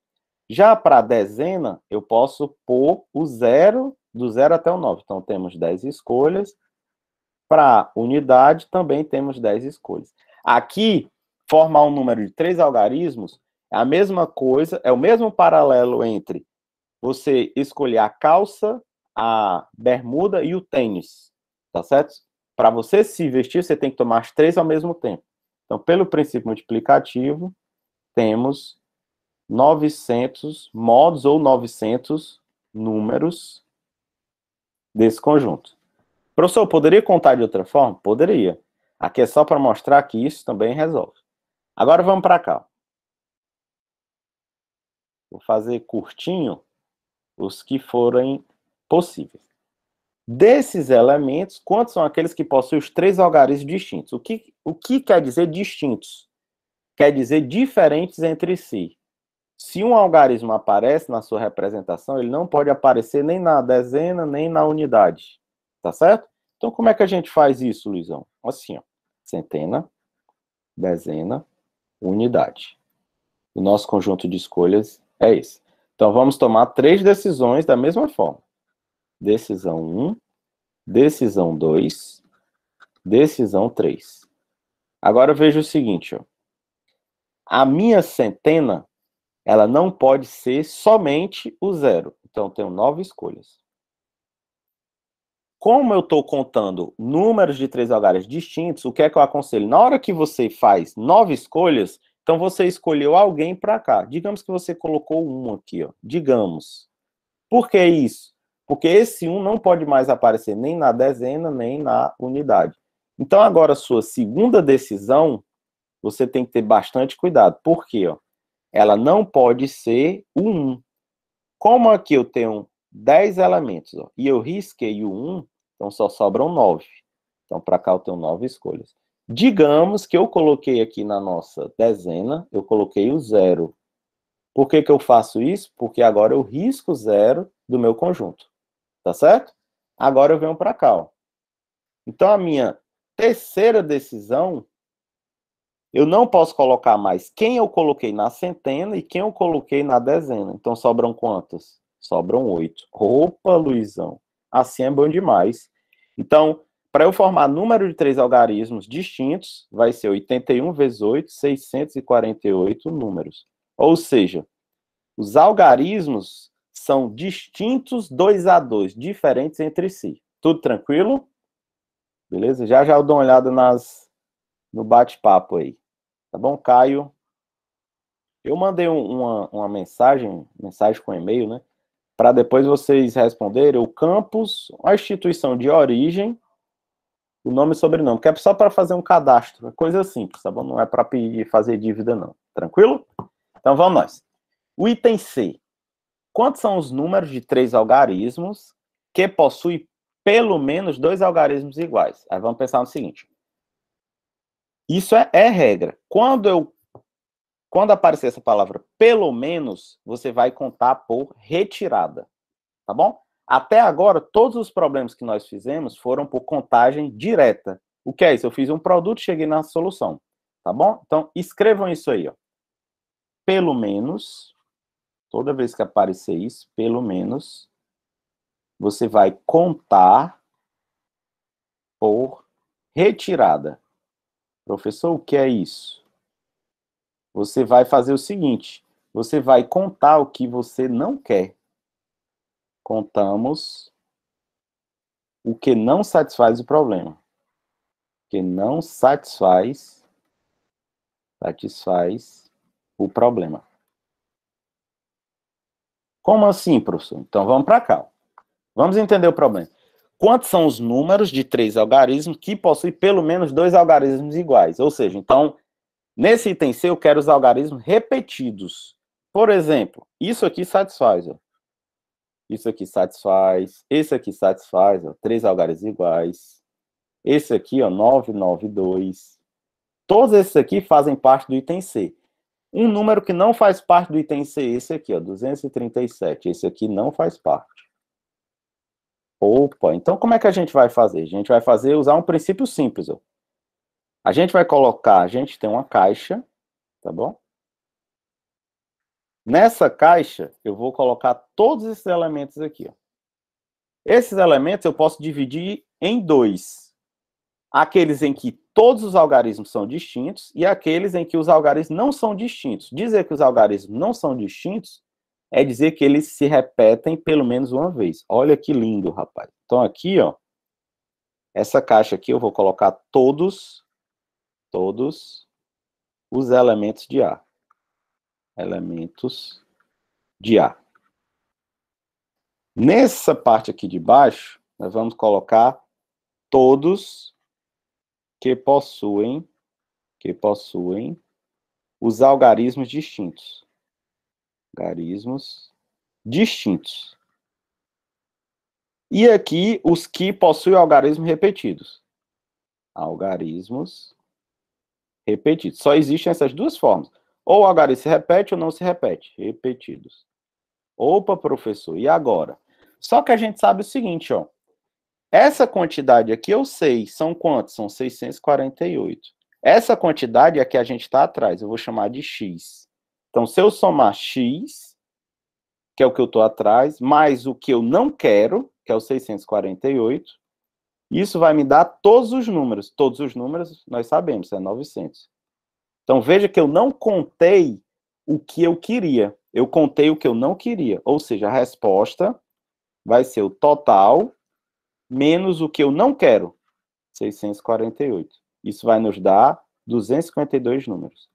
Já para a dezena, eu posso pôr o 0, do 0 até o 9. Então, temos 10 escolhas. Para a unidade, também temos 10 escolhas. Aqui, formar um número de 3 algarismos é a mesma coisa, é o mesmo paralelo entre você escolher a calça, a bermuda e o tênis, tá certo? Para você se vestir, você tem que tomar as 3 ao mesmo tempo. Então, pelo princípio multiplicativo, temos 900 modos ou 900 números desse conjunto. Professor, eu poderia contar de outra forma? Poderia. Aqui é só para mostrar que isso também resolve. Agora vamos para cá. Vou fazer curtinho os que forem possíveis. Desses elementos, quantos são aqueles que possuem os 3 algarismos distintos? O que quer dizer distintos? Quer dizer diferentes entre si. Se um algarismo aparece na sua representação, ele não pode aparecer nem na dezena, nem na unidade. Tá certo? Então, como é que a gente faz isso, Luizão? Assim, ó. Centena, dezena, unidade. O nosso conjunto de escolhas é esse. Então, vamos tomar 3 decisões da mesma forma. Decisão 1, decisão 2, decisão 3. Agora, veja o seguinte, ó. A minha centena, ela não pode ser somente o 0. Então, eu tenho 9 escolhas. Como eu estou contando números de 3 algarismos distintos, o que é que eu aconselho? Na hora que você faz 9 escolhas, então você escolheu alguém para cá. Digamos que você colocou um aqui, ó. Digamos. Por que isso? Porque esse 1 não pode mais aparecer nem na dezena, nem na unidade. Então, agora, a sua segunda decisão, você tem que ter bastante cuidado. Por quê? Ó? Ela não pode ser o 1. Como aqui eu tenho 10 elementos, ó, e eu risquei o 1, então só sobram 9. Então, para cá eu tenho 9 escolhas. Digamos que eu coloquei aqui na nossa dezena, eu coloquei o 0. Por que eu faço isso? Porque agora eu risco 0 do meu conjunto. Tá certo? Agora eu venho para cá, ó. Então, a minha terceira decisão, eu não posso colocar mais quem eu coloquei na centena e quem eu coloquei na dezena. Então, sobram quantas? Sobram 8. Opa, Luizão. Assim é bom demais. Então, para eu formar número de 3 algarismos distintos, vai ser 81 vezes 8, 648 números. Ou seja, os algarismos são distintos 2 a 2, diferentes entre si. Tudo tranquilo? Beleza? Já eu dou uma olhada no bate-papo aí. Tá bom, Caio? Eu mandei uma mensagem com e-mail, né? Para depois vocês responderem o campus, a instituição de origem, o nome e sobrenome, que é só para fazer um cadastro, é coisa simples, tá bom? Não é para pedir fazer dívida, não. Tranquilo? Então vamos nós. O item C. Quantos são os números de 3 algarismos que possuem pelo menos 2 algarismos iguais? Aí vamos pensar no seguinte. Isso é regra. Quando aparecer essa palavra pelo menos, você vai contar por retirada. Tá bom? Até agora, todos os problemas que nós fizemos foram por contagem direta. O que é isso? Eu fiz um produto e cheguei na solução. Tá bom? Então, escrevam isso aí, ó. Pelo menos, toda vez que aparecer isso, pelo menos, você vai contar por retirada. Professor, o que é isso? Você vai fazer o seguinte, você vai contar o que você não quer. Contamos o que não satisfaz o problema. O que não satisfaz o problema. Como assim, professor? Então vamos para cá. Vamos entender o problema. Quantos são os números de 3 algarismos que possuem pelo menos 2 algarismos iguais? Ou seja, então, nesse item C eu quero os algarismos repetidos. Por exemplo, isso aqui satisfaz, ó. Isso aqui satisfaz, esse aqui satisfaz, ó, 3 algarismos iguais. Esse aqui, ó, 992. Todos esses aqui fazem parte do item C. Um número que não faz parte do item C, esse aqui, ó, 237. Esse aqui não faz parte. Opa, então como é que a gente vai fazer? A gente vai usar um princípio simples, ó. A gente vai colocar, a gente tem uma caixa, tá bom? Nessa caixa, eu vou colocar todos esses elementos aqui, ó. Esses elementos eu posso dividir em dois. Aqueles em que todos os algarismos são distintos e aqueles em que os algarismos não são distintos. Dizer que os algarismos não são distintos é dizer que eles se repetem pelo menos uma vez. Olha que lindo, rapaz. Então aqui, ó, essa caixa aqui eu vou colocar todos os elementos de A. Elementos de A. Nessa parte aqui de baixo, nós vamos colocar todos que possuem os algarismos distintos. Algarismos distintos. E aqui, os que possuem algarismos repetidos. Algarismos repetidos. Só existem essas duas formas. Ou o algarismo se repete ou não se repete. Repetidos. Opa, professor, e agora? Só que a gente sabe o seguinte, ó. Essa quantidade aqui eu sei. São quantos? São 648. Essa quantidade é a que a gente está atrás. Eu vou chamar de x. Então, se eu somar x, que é o que eu estou atrás, mais o que eu não quero, que é o 648, isso vai me dar todos os números. Todos os números, nós sabemos, é 900. Então, veja que eu não contei o que eu queria. Eu contei o que eu não queria. Ou seja, a resposta vai ser o total menos o que eu não quero, 648. Isso vai nos dar 252 números.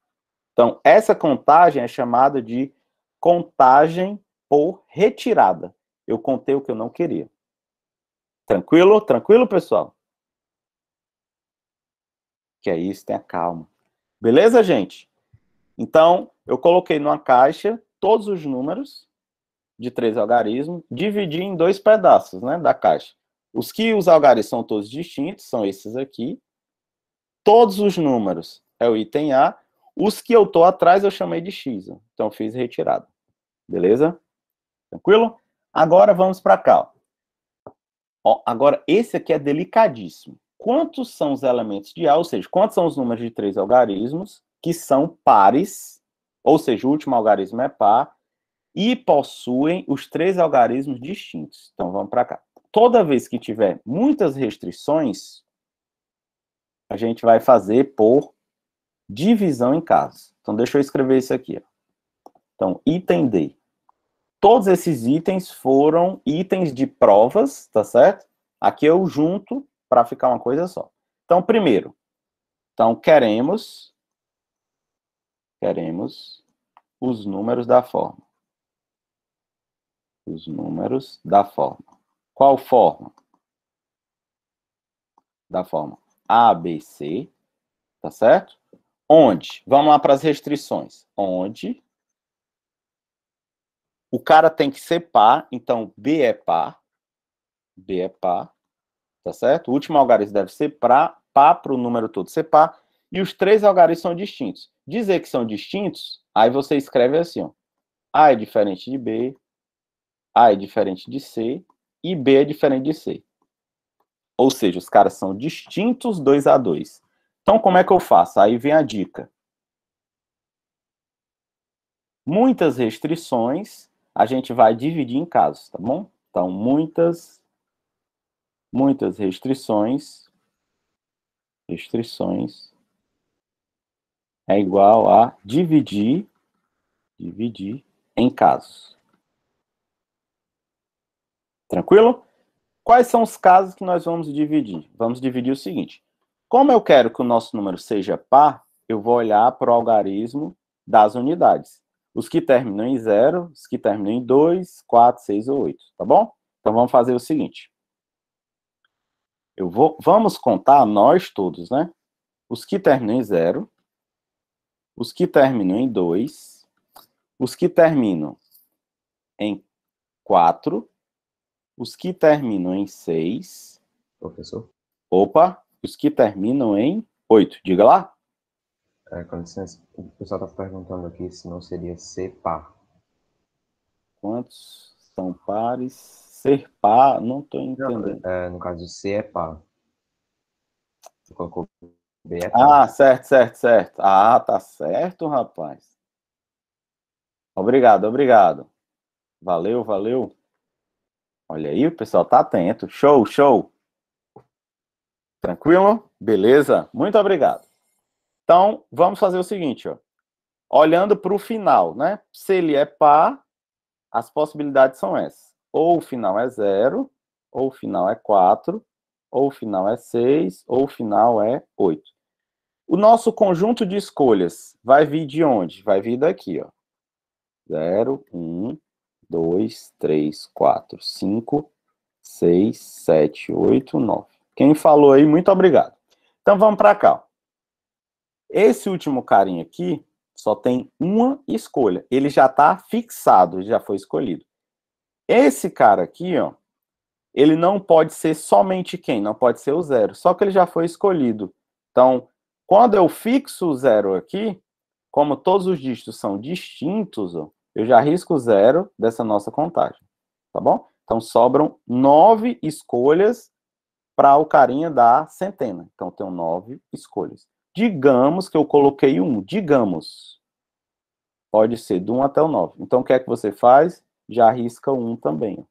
Então, essa contagem é chamada de contagem por retirada. Eu contei o que eu não queria. Tranquilo? Tranquilo, pessoal? Que é isso, tenha calma. Beleza, gente? Então, eu coloquei numa caixa todos os números de 3 algarismos, dividi em 2 pedaços, né, da caixa. Os que os algarismos são todos distintos, são esses aqui. Todos os números é o item A. Os que eu estou atrás eu chamei de X. Então, fiz retirada. Beleza? Tranquilo? Agora vamos para cá. Ó, agora, esse aqui é delicadíssimo. Quantos são os elementos de A? Ou seja, quantos são os números de 3 algarismos que são pares? Ou seja, o último algarismo é par. E possuem os 3 algarismos distintos. Então, vamos para cá. Toda vez que tiver muitas restrições, a gente vai fazer por divisão em casos. Então, deixa eu escrever isso aqui. Ó. Então, item D. Todos esses itens foram itens de provas, tá certo? Aqui eu junto para ficar uma coisa só. Então, primeiro, queremos os números da forma. Os números da forma. Qual forma? Da forma ABC, tá certo? Onde? Vamos lá para as restrições. Onde o cara tem que ser par, então B é par, tá certo? O último algarismo deve ser par para o número todo ser par, e os 3 algarismos são distintos. Dizer que são distintos, aí você escreve assim, ó. A é diferente de B, A é diferente de C, e B é diferente de C. Ou seja, os caras são distintos 2 a 2. Então, como é que eu faço? Aí vem a dica. Muitas restrições, a gente vai dividir em casos, tá bom? Então, muitas restrições é igual a dividir em casos. Tranquilo? Quais são os casos que nós vamos dividir? Vamos dividir o seguinte. Como eu quero que o nosso número seja par, eu vou olhar para o algarismo das unidades. os que terminam em 0, os que terminam em 2, 4, 6 ou 8, tá bom? Então vamos fazer o seguinte. Vamos contar nós todos, né? Os que terminam em 0, os que terminam em 2, os que terminam em 4, os que terminam em 6. Professor? Opa, os que terminam em 8. Diga lá. Com licença, o pessoal está perguntando aqui se não seria ser par. Quantos são pares? Ser par, não estou entendendo. No caso de C é par. Você colocou B é par. Ah, certo, certo, certo. Ah, tá certo, rapaz. Obrigado, obrigado. Valeu, valeu. Olha aí, o pessoal tá atento. Show, show. Tranquilo? Beleza? Muito obrigado. Então, vamos fazer o seguinte, ó. Olhando para o final, né? Se ele é par, as possibilidades são essas. Ou o final é 0, ou o final é 4, ou o final é 6, ou o final é 8. O nosso conjunto de escolhas vai vir de onde? Vai vir daqui, ó. 0, 1, 2, 3, 4, 5, 6, 7, 8, 9. Quem falou aí, muito obrigado. Então, vamos para cá. Esse último carinha aqui só tem uma escolha. Ele já está fixado, já foi escolhido. Esse cara aqui, ó, ele não pode ser somente quem? Não pode ser o 0. Só que ele já foi escolhido. Então, quando eu fixo o 0 aqui, como todos os dígitos são distintos, ó, eu já risco o 0 dessa nossa contagem. Tá bom? Então, sobram 9 escolhas para o carinha da centena. Então, tenho 9 escolhas. Digamos que eu coloquei 1. Digamos. Pode ser do 1 até o 9. Então, o que é que você faz? Já risca o 1 também.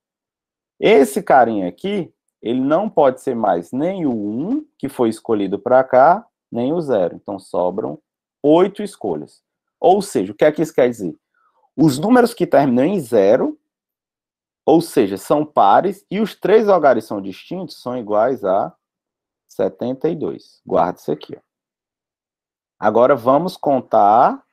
Esse carinha aqui, ele não pode ser mais nem o 1, que foi escolhido para cá, nem o 0. Então, sobram 8 escolhas. Ou seja, o que é que isso quer dizer? Os números que terminam em 0, ou seja, são pares, e os 3 algarismos são distintos, são iguais a 72. Guarda isso aqui, ó. Agora, vamos contar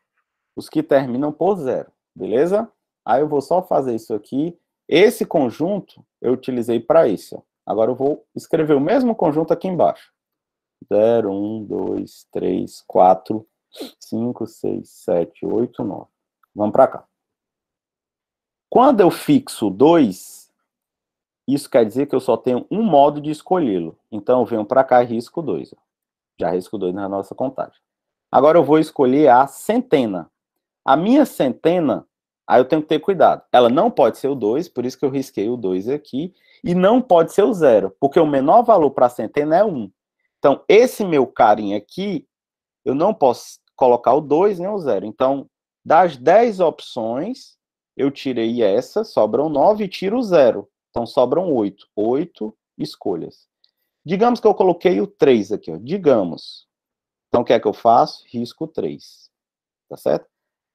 os que terminam por 0, beleza? Aí eu vou só fazer isso aqui. Esse conjunto eu utilizei para isso. Agora eu vou escrever o mesmo conjunto aqui embaixo. 0, 1, 2, 3, 4, 5, 6, 7, 8, 9. Vamos para cá. Quando eu fixo 2, isso quer dizer que eu só tenho um modo de escolhê-lo. Então eu venho para cá e risco 2. Já risco 2 na nossa contagem. Agora eu vou escolher a centena. A minha centena, aí eu tenho que ter cuidado. Ela não pode ser o 2, por isso que eu risquei o 2 aqui. E não pode ser o 0, porque o menor valor para a centena é 1. Então, esse meu carinha aqui, eu não posso colocar o 2 nem o 0. Então, das 10 opções, eu tirei essa, sobram 9 e tiro o 0. Então, sobram 8. 8 escolhas. Digamos que eu coloquei o 3 aqui, ó. Digamos. Então, o que é que eu faço? Risco 3. Tá certo?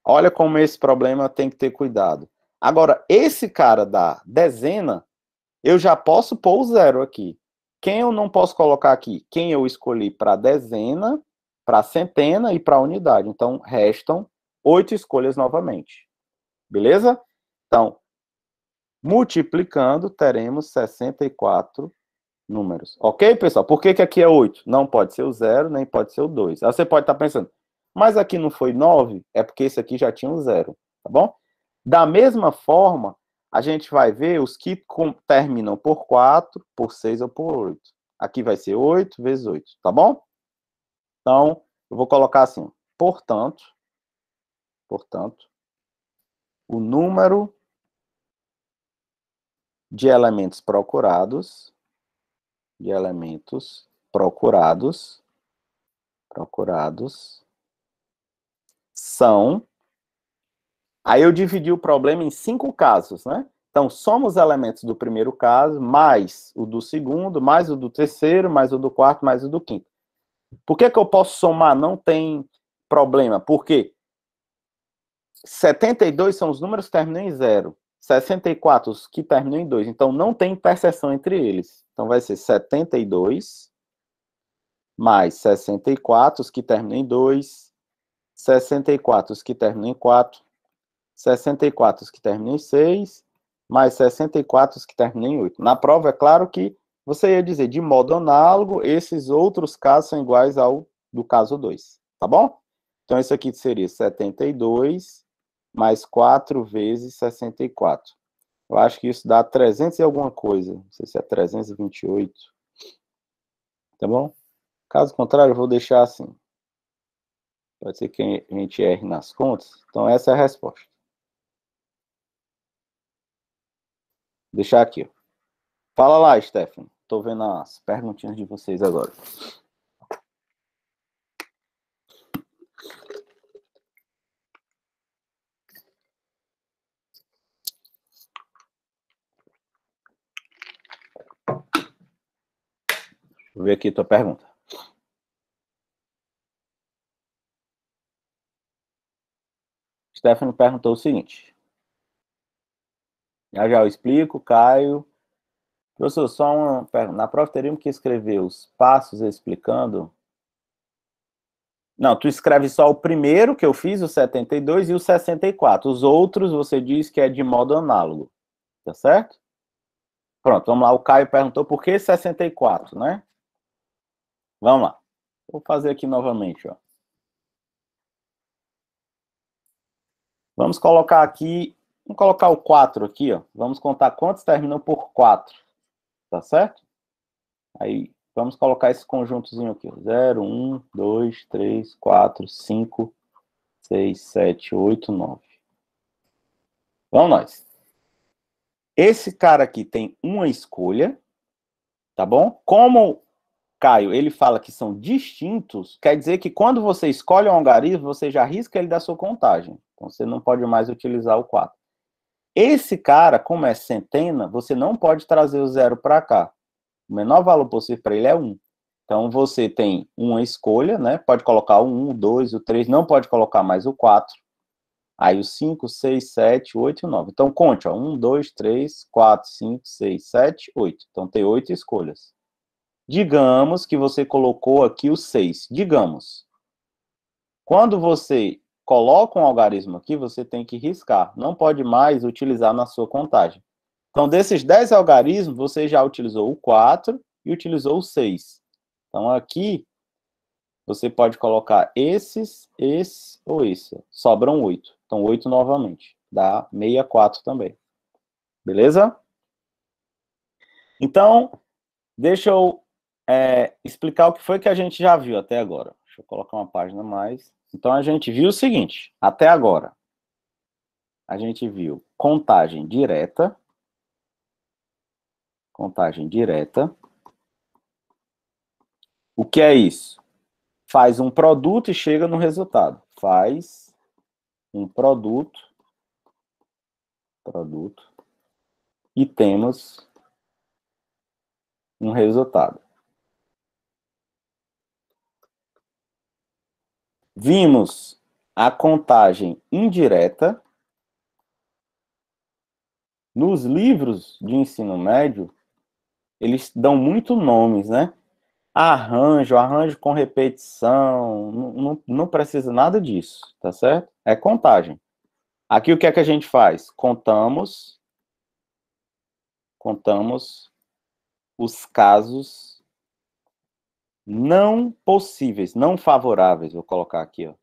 Olha como esse problema tem que ter cuidado. Agora, esse cara da dezena, eu já posso pôr o 0 aqui. Quem eu não posso colocar aqui? Quem eu escolhi para dezena, para centena e para unidade. Então, restam 8 escolhas novamente. Beleza? Então, multiplicando, teremos 64 números. Ok, pessoal? Por que aqui é 8? Não pode ser o 0, nem pode ser o 2. Aí você pode estar pensando, mas aqui não foi 9? É porque esse aqui já tinha um 0, tá bom? Da mesma forma, a gente vai ver os que terminam por 4, por 6 ou por 8. Aqui vai ser 8 vezes 8, tá bom? Então, eu vou colocar assim, portanto, o número de elementos procurados, são... Aí eu dividi o problema em 5 casos, né? Então, somos elementos do primeiro caso, mais o do segundo, mais o do terceiro, mais o do quarto, mais o do quinto. Por que eu posso somar? Não tem problema. Por quê? 72 são os números que terminam em 0. 64 os que terminam em 2. Então, não tem interseção entre eles. Então, vai ser 72 mais 64 os que terminam em 2. 64 os que terminam em 4. 64 que terminam em 6, mais 64 que terminam em 8. Na prova, é claro que você ia dizer, de modo análogo, esses outros casos são iguais ao do caso 2, tá bom? Então, isso aqui seria 72 mais 4 vezes 64. Eu acho que isso dá 300 e alguma coisa. Não sei se é 328. Tá bom? Caso contrário, eu vou deixar assim. Pode ser que a gente erre nas contas. Então, essa é a resposta. Vou deixar aqui. Ó. Fala lá, Stephanie. Estou vendo as perguntinhas de vocês agora. Vou ver aqui a tua pergunta. Stephanie perguntou o seguinte. Já eu explico, Caio. Professor, só uma pergunta. Na prova teríamos que escrever os passos explicando? Não, tu escreve só o primeiro que eu fiz, o 72, e o 64. Os outros você diz que é de modo análogo. Tá certo? Pronto, vamos lá. O Caio perguntou por que 64, né? Vamos lá. Vou fazer aqui novamente, ó. Vamos colocar aqui, vamos colocar o 4 aqui, ó. Vamos contar quantos terminam por 4. Tá certo? Aí, vamos colocar esse conjuntozinho aqui, ó. 0, 1, 2, 3, 4, 5, 6, 7, 8, 9. Vamos nós. Esse cara aqui tem uma escolha, tá bom? Como Caio, ele fala que são distintos, quer dizer que quando você escolhe um algarismo, você já risca ele da sua contagem. Então, você não pode mais utilizar o 4. Esse cara, como é centena, você não pode trazer o 0 para cá. O menor valor possível para ele é 1. Então, você tem uma escolha, né? Pode colocar o 1, o 2, o 3, não pode colocar mais o 4. Aí o 5, 6, 7, 8 e o 9. Então, conte, ó. 1, 2, 3, 4, 5, 6, 7, 8. Então, tem 8 escolhas. Digamos que você colocou aqui o 6. Digamos. Quando você coloca um algarismo aqui, você tem que riscar. Não pode mais utilizar na sua contagem. Então, desses 10 algarismos, você já utilizou o 4 e utilizou o 6. Então, aqui, você pode colocar esse ou esse. Sobram 8. Então, 8 novamente. Dá 64 também. Beleza? Então, deixa eu explicar o que foi que a gente já viu até agora. Deixa eu colocar uma página a mais. Então, a gente viu o seguinte, até agora. A gente viu contagem direta. Contagem direta. O que é isso? Faz um produto e chega no resultado. Faz um produto. E temos um resultado. Vimos a contagem indireta. Nos livros de ensino médio, eles dão muito nomes, né? Arranjo com repetição, não precisa nada disso, tá certo? É contagem. Aqui o que é que a gente faz? Contamos os casos não possíveis, não favoráveis, vou colocar aqui, ó,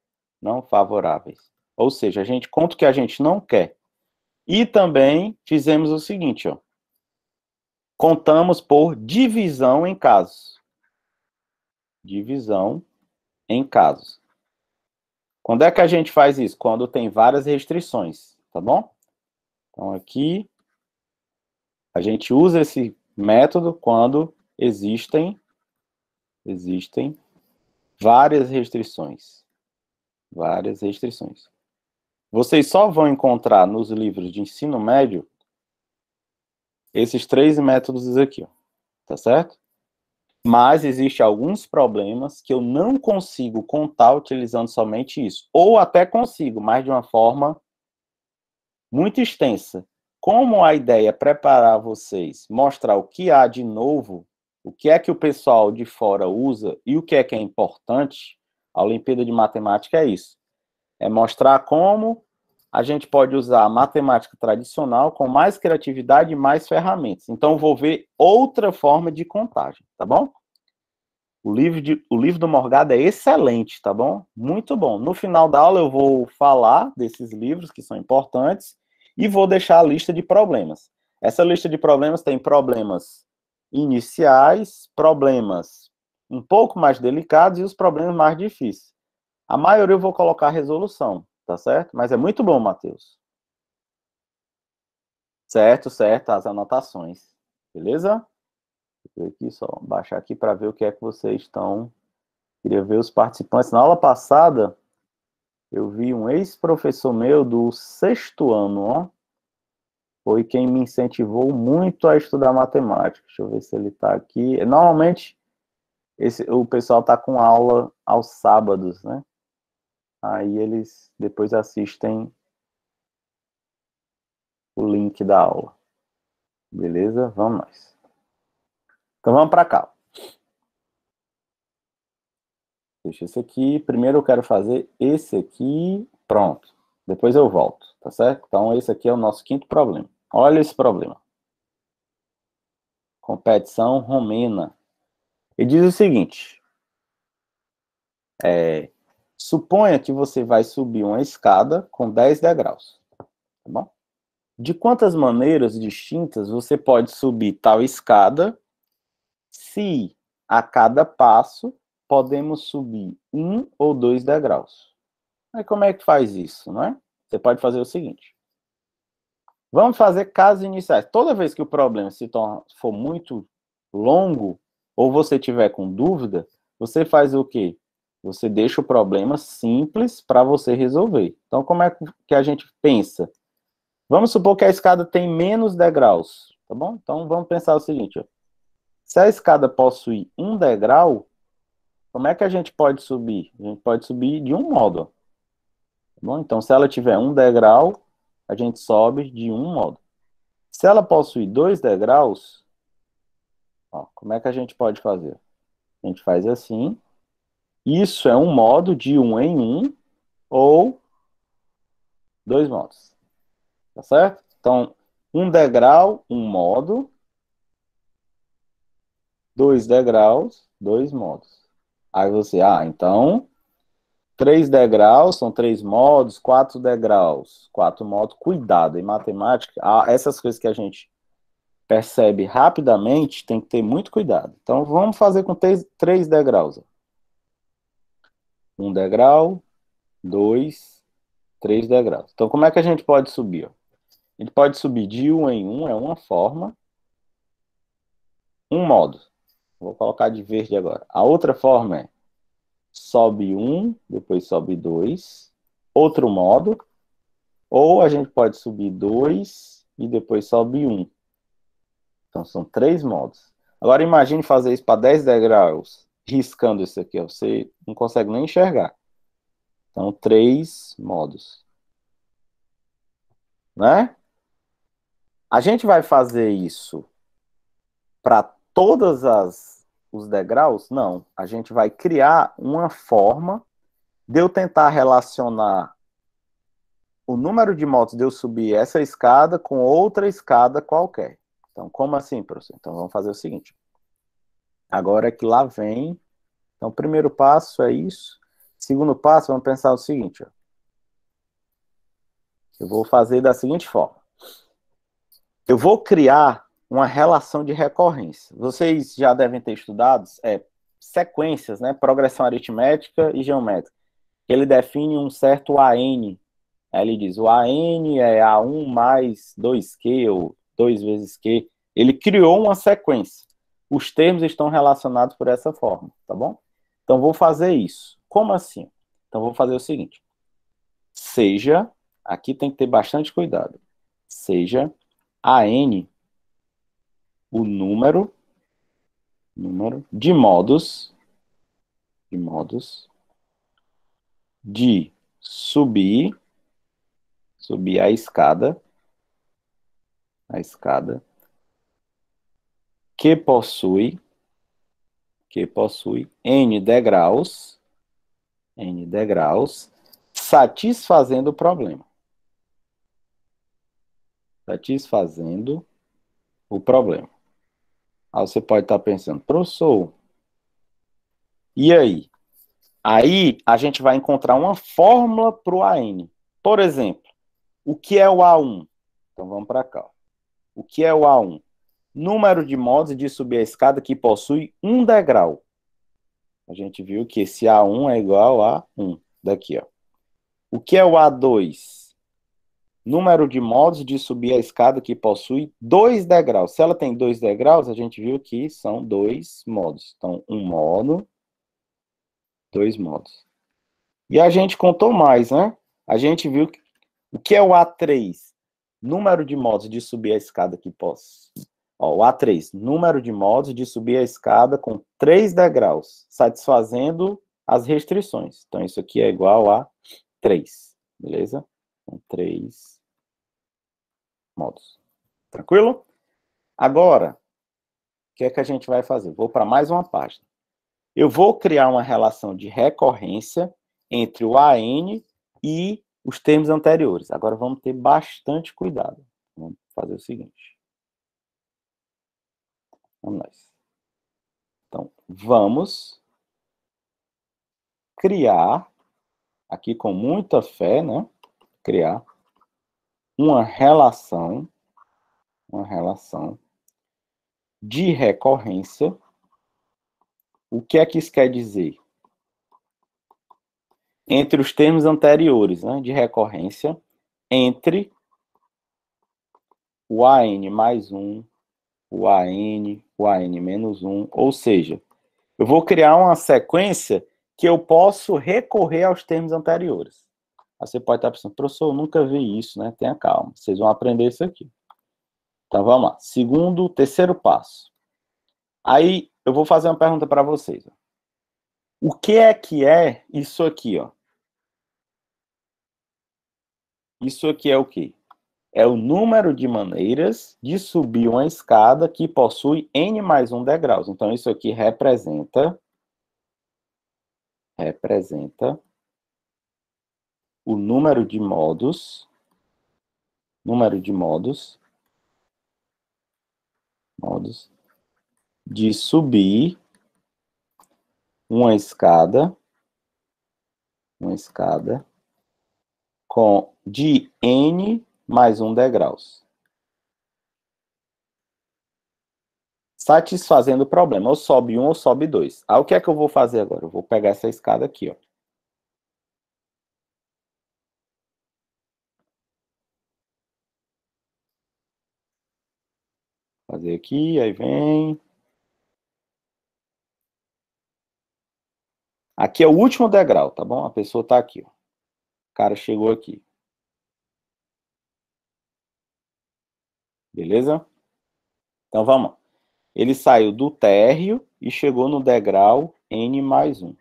não favoráveis. Ou seja, a gente conta o que a gente não quer. E também fizemos o seguinte, ó, contamos por divisão em casos. Divisão em casos. Quando é que a gente faz isso? Quando tem várias restrições, tá bom? Então, aqui, a gente usa esse método quando existem várias restrições. Várias restrições. Vocês só vão encontrar nos livros de ensino médio esses 3 métodos aqui, ó, tá certo? Mas existem alguns problemas que eu não consigo contar utilizando somente isso. Ou até consigo, mas de uma forma muito extensa. Como a ideia é preparar vocês, mostrar o que há de novo, o que é que o pessoal de fora usa e o que é importante, a Olimpíada de Matemática é isso. É mostrar como a gente pode usar a matemática tradicional com mais criatividade e mais ferramentas. Então, eu vou ver outra forma de contagem, tá bom? O livro do Morgado é excelente, tá bom? Muito bom. No final da aula eu vou falar desses livros que são importantes e vou deixar a lista de problemas. Essa lista de problemas tem problemas iniciais, problemas um pouco mais delicados e os problemas mais difíceis. A maioria eu vou colocar resolução, tá certo? Mas é muito bom, Matheus. Certo, certo, as anotações. Beleza? Vou aqui, só baixar aqui para ver o que é que vocês estão... Queria ver os participantes. Na aula passada, eu vi um ex-professor meu do 6º ano, ó. Foi quem me incentivou muito a estudar matemática. Deixa eu ver se ele está aqui. Normalmente, o pessoal está com aula aos sábados, né? Aí eles depois assistem o link da aula. Beleza? Vamos nós. Então vamos para cá. Deixa esse aqui. Primeiro eu quero fazer esse aqui. Pronto. Depois eu volto, tá certo? Então esse aqui é o nosso 5º problema. Olha esse problema. Competição romena. Ele diz o seguinte. Suponha que você vai subir uma escada com 10 degraus. Tá bom? De quantas maneiras distintas você pode subir tal escada se a cada passo podemos subir 1 ou 2 degraus? Aí como é que faz isso, não é? Você pode fazer o seguinte. Vamos fazer casos iniciais. Toda vez que o problema for muito longo, ou você tiver com dúvida, você faz o quê? Você deixa o problema simples para você resolver. Então, como é que a gente pensa? Vamos supor que a escada tem menos degraus, tá bom? Então, vamos pensar o seguinte, ó. Se a escada possui 1 degrau, como é que a gente pode subir? A gente pode subir de um modo, ó. Tá bom? Então, se ela tiver 1 degrau, a gente sobe de um modo. Se ela possui 2 degraus, ó, como é que a gente pode fazer? A gente faz assim. Isso é um modo de 1 em 1 ou 2 modos. Tá certo? Então, 1 degrau, 1 modo. 2 degraus, 2 modos. Aí você, então, 3 degraus são 3 modos, 4 degraus, 4 modos. Cuidado, em matemática, essas coisas que a gente percebe rapidamente, tem que ter muito cuidado. Então, vamos fazer com 3 degraus. 1 degrau, 2, 3 degraus. Então, como é que a gente pode subir? Ó? A gente pode subir de 1 em 1, é uma forma. Um modo. Vou colocar de verde agora. A outra forma é sobe 1, depois sobe 2. Outro modo. Ou a gente pode subir 2 e depois sobe 1. Então, são 3 modos. Agora, imagine fazer isso para 10 degraus, riscando isso aqui. Ó. Você não consegue nem enxergar. Então, 3 modos. Né? A gente vai fazer isso para todos os degraus? Não. A gente vai criar uma forma de eu tentar relacionar o número de modos de eu subir essa escada com outra escada qualquer. Então, como assim, professor? Então, vamos fazer o seguinte. Agora que lá vem... Então, o primeiro passo é isso. Segundo passo, vamos pensar o seguinte. Ó. Eu vou fazer da seguinte forma. Eu vou criar uma relação de recorrência. Vocês já devem ter estudado sequências, né? Progressão aritmética e geométrica. Ele define um certo AN. Aí ele diz, o AN é A1 mais 2Q, ou 2 vezes Q. Ele criou uma sequência. Os termos estão relacionados por essa forma, tá bom? Então, vou fazer isso. Como assim? Então, vou fazer o seguinte. Seja, aqui tem que ter bastante cuidado. Seja AN o número de modos de subir a escada que possui n degraus satisfazendo o problema. Satisfazendo o problema. Aí você pode estar pensando, professor, e aí? Aí a gente vai encontrar uma fórmula para o AN. Por exemplo, o que é o A1? Então vamos para cá. O que é o A1? Número de modos de subir a escada que possui um degrau. A gente viu que esse A1 é igual a 1. Daqui, ó. O que é o A2? Número de modos de subir a escada que possui 2 degraus. Se ela tem 2 degraus, a gente viu que são 2 modos. Então, um modo, 2 modos. E a gente contou mais, né? A gente viu que o que é o A3? Número de modos de subir a escada que possui. Ó, o A3, número de modos de subir a escada com 3 degraus, satisfazendo as restrições. Então, isso aqui é igual a 3, beleza? Então, 3 modos. Tranquilo? Agora, o que é que a gente vai fazer? Vou para mais uma página. Eu vou criar uma relação de recorrência entre o AN e os termos anteriores. Agora, vamos ter bastante cuidado. Vamos fazer o seguinte. Vamos lá. Então, vamos criar, aqui com muita fé, né? Criar uma relação de recorrência. O que é que isso quer dizer? Entre os termos anteriores, né? De recorrência, entre o AN mais 1, o AN menos 1, ou seja, eu vou criar uma sequência que eu posso recorrer aos termos anteriores. Aí você pode estar pensando, professor, eu nunca vi isso, né? Tenha calma, vocês vão aprender isso aqui. Então, vamos lá. Terceiro passo. Aí, eu vou fazer uma pergunta para vocês. O que é isso aqui, ó? Isso aqui é o quê? É o número de maneiras de subir uma escada que possui n mais 1 degraus. Então, isso aqui representa o número de modos de subir uma escada de n mais 1 degraus. Satisfazendo o problema. Ou sobe 1 ou sobe 2. Aí o que é que eu vou fazer agora? Eu vou pegar essa escada aqui, ó. Fazer aqui, aí vem. Aqui é o último degrau, tá bom? A pessoa tá aqui, ó. O cara chegou aqui. Beleza? Então, vamos lá. Ele saiu do térreo e chegou no degrau n mais 1.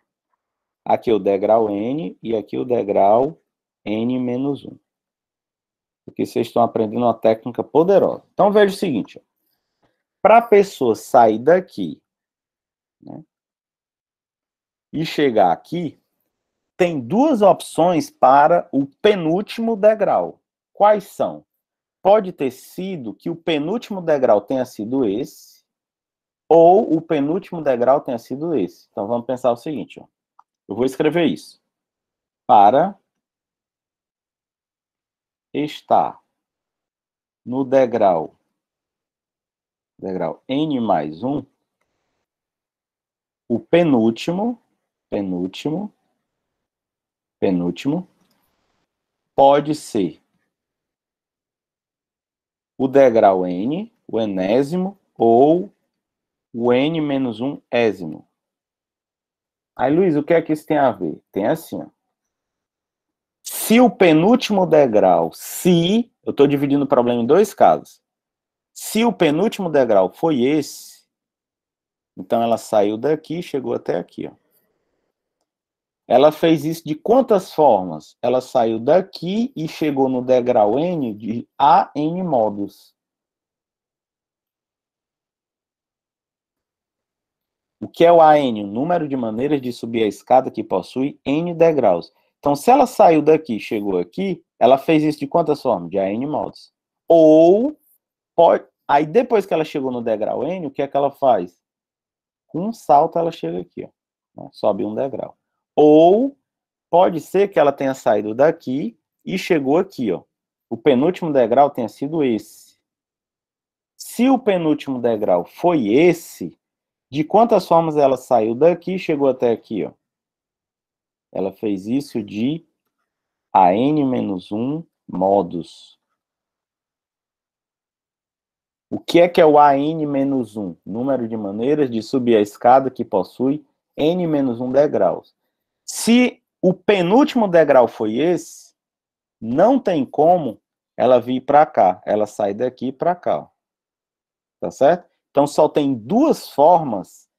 Aqui é o degrau n e aqui é o degrau n menos 1. Porque vocês estão aprendendo uma técnica poderosa. Então, veja o seguinte. Para a pessoa sair daqui, né, e chegar aqui, tem duas opções para o penúltimo degrau. Quais são? Pode ter sido que o penúltimo degrau tenha sido esse, ou o penúltimo degrau tenha sido esse. Então, vamos pensar o seguinte, ó. Eu vou escrever isso. Para estar no degrau n mais 1, o penúltimo pode ser o degrau n, o enésimo, ou o n menos 1 ésimo. Aí, Luiz, o que é que isso tem a ver? Tem assim, ó. Se o penúltimo degrau, eu estou dividindo o problema em dois casos. Se o penúltimo degrau foi esse, então ela saiu daqui e chegou até aqui, ó. Ela fez isso de quantas formas? Ela saiu daqui e chegou no degrau n de a n modos. O que é o AN? O número de maneiras de subir a escada que possui n degraus. Então, se ela saiu daqui e chegou aqui, ela fez isso de quantas formas? De AN modos. Ou, pode... Aí depois que ela chegou no degrau N, o que é que ela faz? Com um salto ela chega aqui, ó, né? Sobe um degrau. Ou pode ser que ela tenha saído daqui e chegou aqui, ó. O penúltimo degrau tenha sido esse. Se o penúltimo degrau foi esse, de quantas formas ela saiu daqui e chegou até aqui, ó? Ela fez isso de AN-1 modos. O que é o AN-1? Número de maneiras de subir a escada que possui N-1 degraus. Se o penúltimo degrau foi esse, não tem como ela vir para cá. Ela sai daqui para cá. Ó. Tá certo? Então, só tem duas formas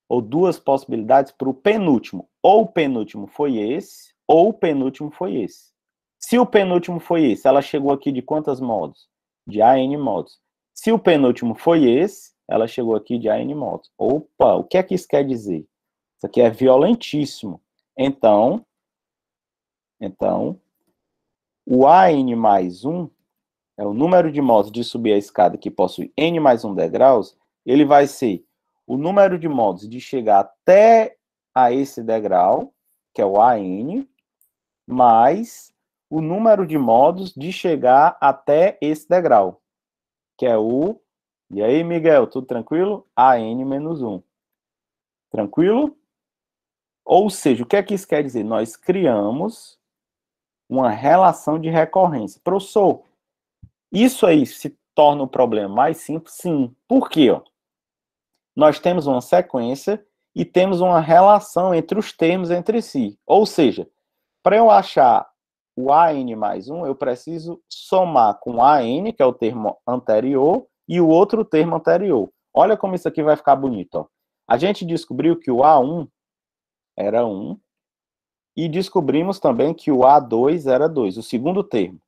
ou duas possibilidades para o penúltimo. Ou o penúltimo foi esse, ou o penúltimo foi esse. Se o penúltimo foi esse, ela chegou aqui de quantos modos? De AN modos. Se o penúltimo foi esse, ela chegou aqui de AN modos. Opa, o que é que isso quer dizer? Isso aqui é violentíssimo. Então o AN mais 1 é o número de modos de subir a escada que possui N mais 1 degraus, ele vai ser o número de modos de chegar até a esse degrau, que é o AN, mais o número de modos de chegar até esse degrau, que é o... E aí, Miguel, tudo tranquilo? AN menos 1. Tranquilo? Ou seja, o que é que isso quer dizer? Nós criamos uma relação de recorrência. Professor, isso aí se torna o problema mais simples? Sim. Por quê? Ó? Nós temos uma sequência e temos uma relação entre os termos entre si. Ou seja, para eu achar o AN mais 1, eu preciso somar com o AN, que é o termo anterior, e o outro termo anterior. Olha como isso aqui vai ficar bonito. Ó. A gente descobriu que o A1 era 1, e descobrimos também que o A2 era 2, o segundo termo.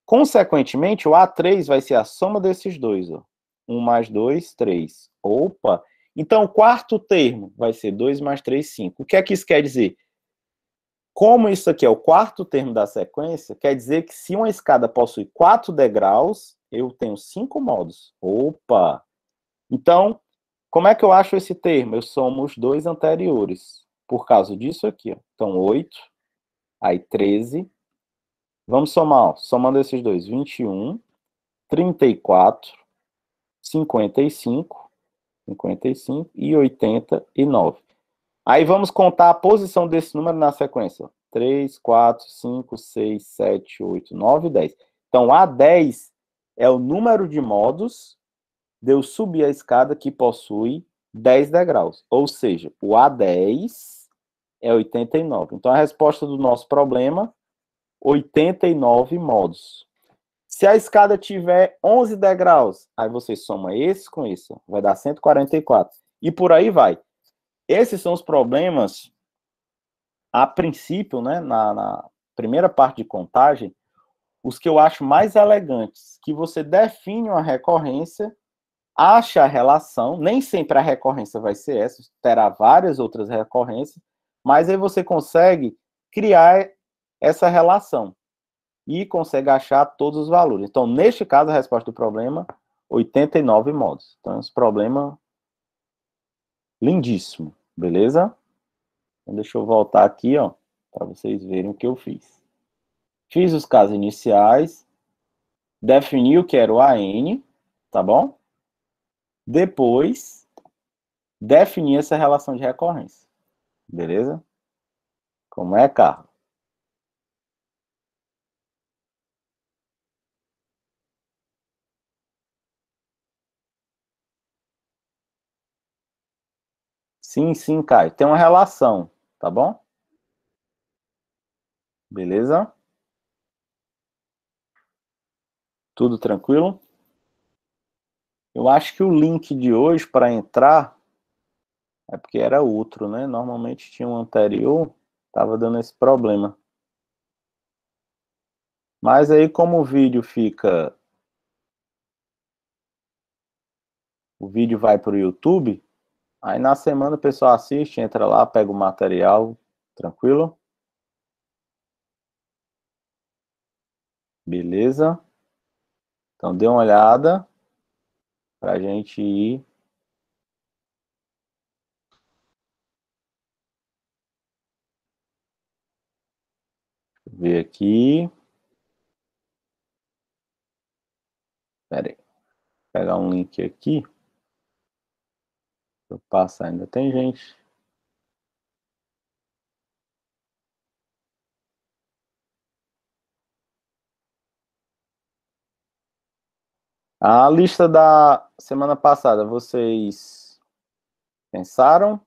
Consequentemente, o A3 vai ser a soma desses dois. Ó. 1 mais 2, 3. Opa! Então, o quarto termo vai ser 2 mais 3, 5. O que é que isso quer dizer? Como isso aqui é o quarto termo da sequência, quer dizer que se uma escada possui 4 degraus, eu tenho 5 modos. Opa! Então, como é que eu acho esse termo? Eu somo os dois anteriores. Por causa disso aqui. Ó. Então, 8, aí 13. Vamos somar, ó. Somando esses dois. 21, 34, 55 e 89. Aí vamos contar a posição desse número na sequência. 3, 4, 5, 6, 7, 8, 9 e 10. Então, A10 é o número de modos de eu subir a escada que possui 10 degraus. Ou seja, o A10 é 89. Então, a resposta do nosso problema, 89 modos. Se a escada tiver 11 degraus, aí você soma esse com isso, vai dar 144. E por aí vai. Esses são os problemas, a princípio, né, na primeira parte de contagem, os que eu acho mais elegantes, que você define uma recorrência, acha a relação, nem sempre a recorrência vai ser essa, terá várias outras recorrências, mas aí você consegue criar essa relação e consegue achar todos os valores. Então, neste caso, a resposta do problema, 89 modos. Então, esse problema lindíssimo, beleza? Então, deixa eu voltar aqui, ó, para vocês verem o que eu fiz. Fiz os casos iniciais, defini o que era o AN, tá bom? Depois, defini essa relação de recorrência, beleza? Como é, Carlos? Sim, Caio. Tem uma relação, tá bom? Beleza? Tudo tranquilo? Eu acho que o link de hoje para entrar é porque era outro, né? Normalmente tinha um anterior, tava dando esse problema. Mas aí como o vídeo fica... O vídeo vai para o YouTube, aí na semana o pessoal assiste, entra lá, pega o material, tranquilo? Beleza? Então, dê uma olhada para a gente ir. Ver aqui. Espera aí. Vou pegar um link aqui. Eu passo ainda. Tem gente. A lista da semana passada, vocês pensaram?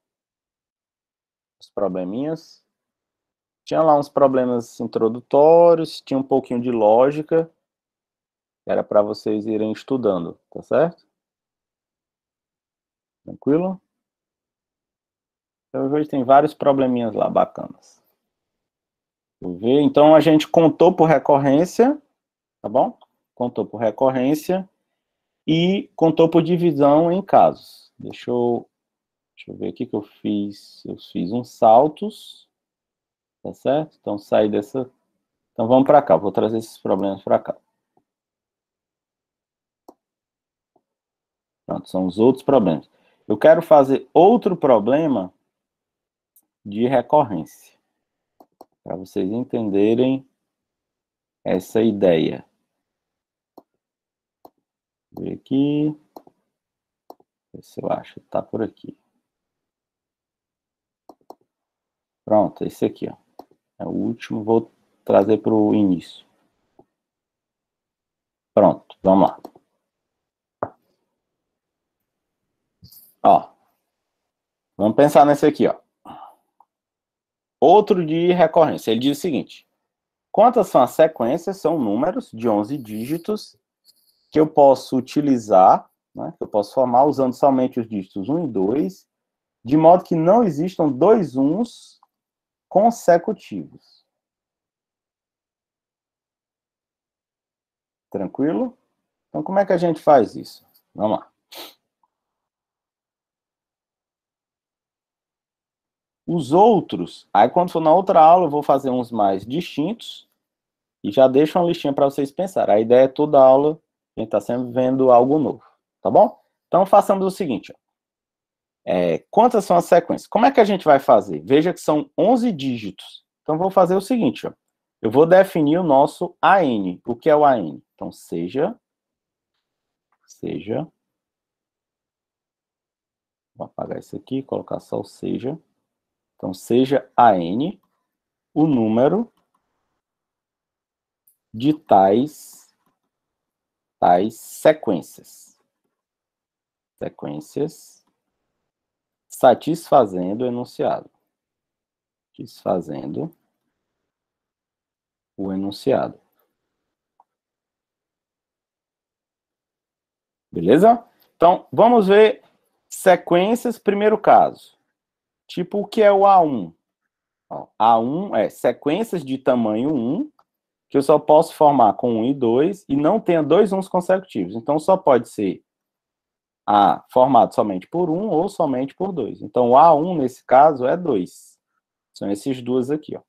Os probleminhas? Tinha lá uns problemas introdutórios, tinha um pouquinho de lógica. Era para vocês irem estudando, tá certo? Tranquilo? Então, hoje tem vários probleminhas lá bacanas. Vou ver. Então, a gente contou por recorrência, tá bom? Contou por recorrência e contou por divisão em casos. Deixa eu ver aqui que eu fiz. Eu fiz uns saltos, tá certo? Então, saí dessa... Então, vamos para cá. Vou trazer esses problemas para cá. Pronto, são os outros problemas. Eu quero fazer outro problema de recorrência, para vocês entenderem essa ideia. Vou ver aqui. Ver se eu acho. Tá por aqui. Pronto, esse aqui, ó. É o último. Vou trazer para o início. Pronto, vamos lá. Ó. Vamos pensar nesse aqui, ó. Outro de recorrência. Ele diz o seguinte. Quantas são as sequências? São números de 11 dígitos que eu posso utilizar, né, que eu posso formar usando somente os dígitos 1 e 2, de modo que não existam dois uns consecutivos. Tranquilo? Então, como é que a gente faz isso? Vamos lá. Os outros, aí quando for na outra aula, eu vou fazer uns mais distintos e já deixo uma listinha para vocês pensarem. A ideia é toda aula, a gente está sempre vendo algo novo, tá bom? Então, façamos o seguinte, ó. Quantas são as sequências? Como é que a gente vai fazer? Veja que são 11 dígitos. Então, vou fazer o seguinte, ó. Eu vou definir o nosso AN. O que é o AN? Então, seja... Vou apagar isso aqui, colocar só o seja. Então, seja AN o número de tais sequências. Sequências satisfazendo o enunciado. Satisfazendo o enunciado. Beleza? Então, vamos ver sequências, primeiro caso. Tipo, o que é o A1? Ó, A1 é sequências de tamanho 1, que eu só posso formar com 1 e 2, e não tenha dois uns consecutivos. Então, só pode ser formado somente por 1 ou somente por 2. Então, o A1, nesse caso, é 2. São esses duas aqui, ó.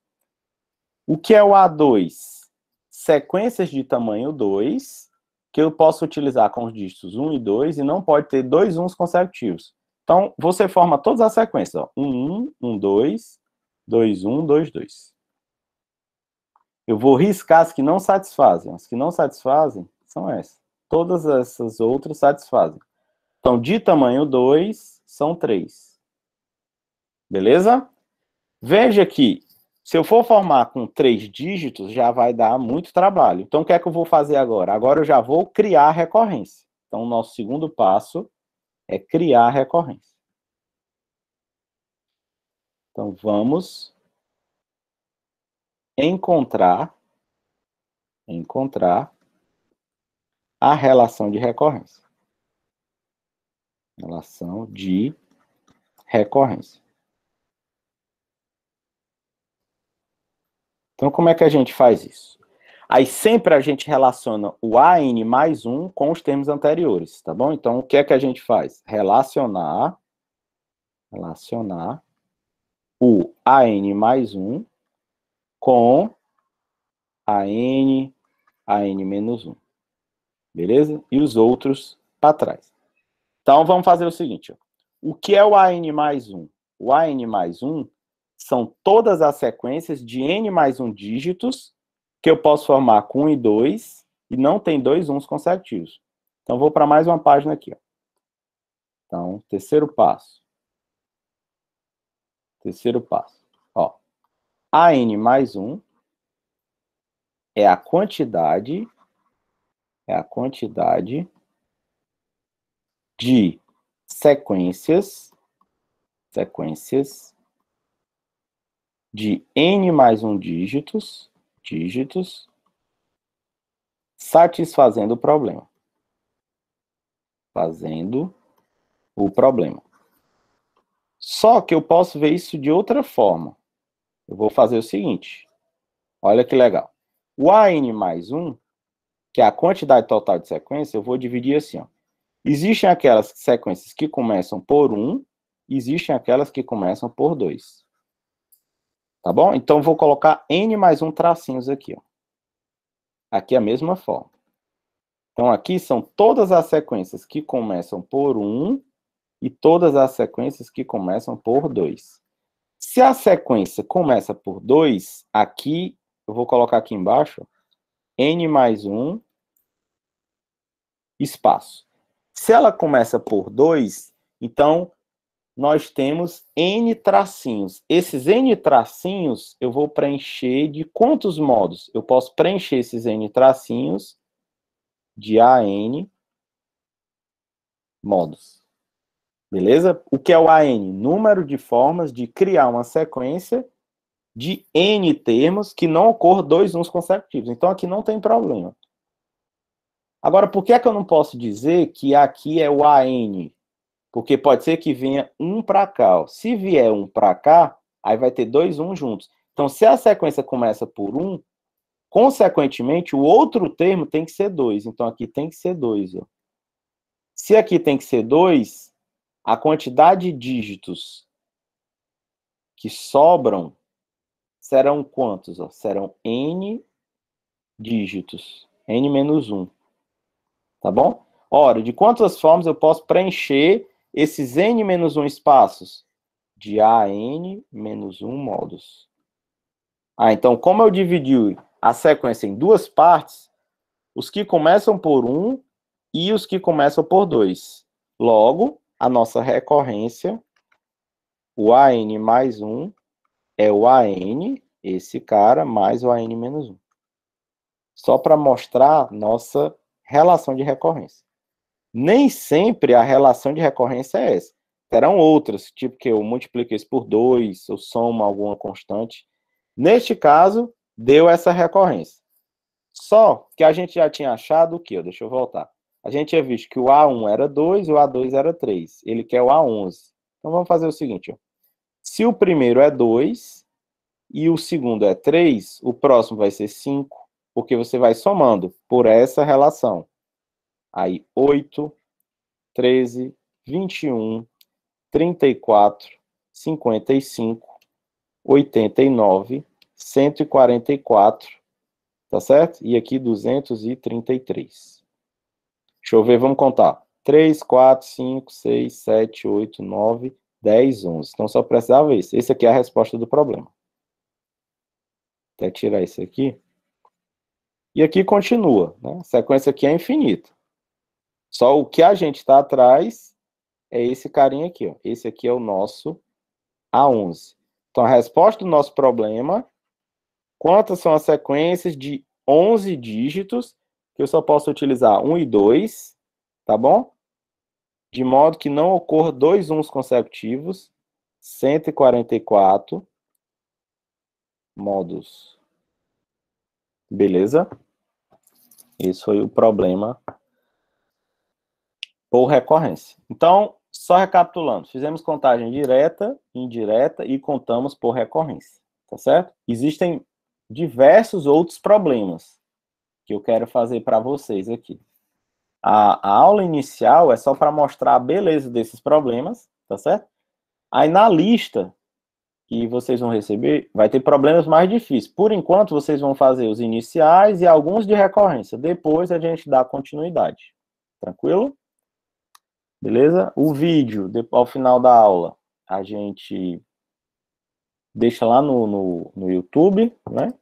O que é o A2? Sequências de tamanho 2, que eu posso utilizar com os dígitos 1 e 2, e não pode ter dois uns consecutivos. Então, você forma todas as sequências, ó. 1, 1, 1, 2, 2, 1, 2, 2. Eu vou riscar as que não satisfazem. As que não satisfazem são essas. Todas essas outras satisfazem. Então, de tamanho 2, são 3. Beleza? Veja que, se eu for formar com 3 dígitos, já vai dar muito trabalho. Então, o que é que eu vou fazer agora? Agora eu já vou criar a recorrência. Então, o nosso segundo passo é criar a recorrência. Então, vamos encontrar a relação de recorrência. Relação de recorrência. Então, como é que a gente faz isso? Aí, sempre a gente relaciona o AN mais 1 com os termos anteriores, tá bom? Então, o que é que a gente faz? Relacionar o AN mais 1 com AN menos 1. beleza? E os outros para trás. Então, vamos fazer o seguinte, ó. O que é o AN mais 1? O AN mais 1 são todas as sequências de N mais 1 dígitos que eu posso formar com 1 e 2 e não tem 2 1s consecutivos. Então, vou para mais uma página aqui, ó. Então, terceiro passo. Terceiro passo. Ó, AN mais 1 é a quantidade de sequências de N mais 1 dígitos satisfazendo o problema. Fazendo o problema. Só que eu posso ver isso de outra forma. Eu vou fazer o seguinte. Olha que legal. O AN mais 1, que é a quantidade total de sequências, eu vou dividir assim, ó. Existem aquelas sequências que começam por 1, existem aquelas que começam por 2. Tá bom? Então, vou colocar N mais 1 tracinhos aqui, ó. Aqui é a mesma forma. Então, aqui são todas as sequências que começam por 1 e todas as sequências que começam por 2. Se a sequência começa por 2, aqui, eu vou colocar aqui embaixo, N mais 1, espaço. Se ela começa por 2, então, nós temos N tracinhos. Esses N tracinhos, eu vou preencher de quantos modos? Eu posso preencher esses N tracinhos de AN modos. Beleza? O que é o AN? Número de formas de criar uma sequência de N termos que não ocorram 2 1s consecutivos. Então, aqui não tem problema. Agora, por que é que eu não posso dizer que aqui é o AN? Porque pode ser que venha um para cá. Ó. Se vier um para cá, aí vai ter 2 1 juntos. Então, se a sequência começa por 1, consequentemente, o outro termo tem que ser 2. Então, aqui tem que ser 2. Ó. Se aqui tem que ser 2, a quantidade de dígitos que sobram serão quantos? Ó? Serão N dígitos. N menos 1. Tá bom? Ora, de quantas formas eu posso preencher esses N menos 1 espaços? De AN menos 1 modos. Então, como eu dividi a sequência em duas partes, os que começam por 1 e os que começam por 2. Logo, a nossa recorrência, o AN mais 1, é o AN, esse cara, mais o AN menos 1. Só para mostrar nossa relação de recorrência. Nem sempre a relação de recorrência é essa. Terão outras, tipo que eu multiplico isso por 2, eu somo alguma constante. Neste caso, deu essa recorrência. Só que a gente já tinha achado o quê? Deixa eu voltar. A gente tinha visto que o A1 era 2 e o A2 era 3. Ele quer o A11. Então, vamos fazer o seguinte. Ó. Se o primeiro é 2 e o segundo é 3, o próximo vai ser 5, porque você vai somando por essa relação. Aí, 8, 13, 21, 34, 55, 89, 144, tá certo? E aqui 233. Deixa eu ver, vamos contar. 3, 4, 5, 6, 7, 8, 9, 10, 11. Então só precisava isso. Esse aqui é a resposta do problema. Até tirar isso aqui. E aqui continua, né? A sequência aqui é infinita. Só o que a gente está atrás é esse carinha aqui, ó. Esse aqui é o nosso A11. Então, a resposta do nosso problema, quantas são as sequências de 11 dígitos, que eu só posso utilizar 1 e 2, tá bom? De modo que não ocorra 2 1s consecutivos, 144 modos. Beleza? Esse foi o problema por recorrência. Então, só recapitulando, fizemos contagem direta, indireta e contamos por recorrência, tá certo? Existem diversos outros problemas que eu quero fazer para vocês aqui. A aula inicial é só para mostrar a beleza desses problemas, tá certo? Aí na lista que vocês vão receber, vai ter problemas mais difíceis. Por enquanto, vocês vão fazer os iniciais e alguns de recorrência. Depois a gente dá continuidade. Tranquilo? Beleza? O vídeo, ao final da aula, a gente deixa lá no YouTube, né?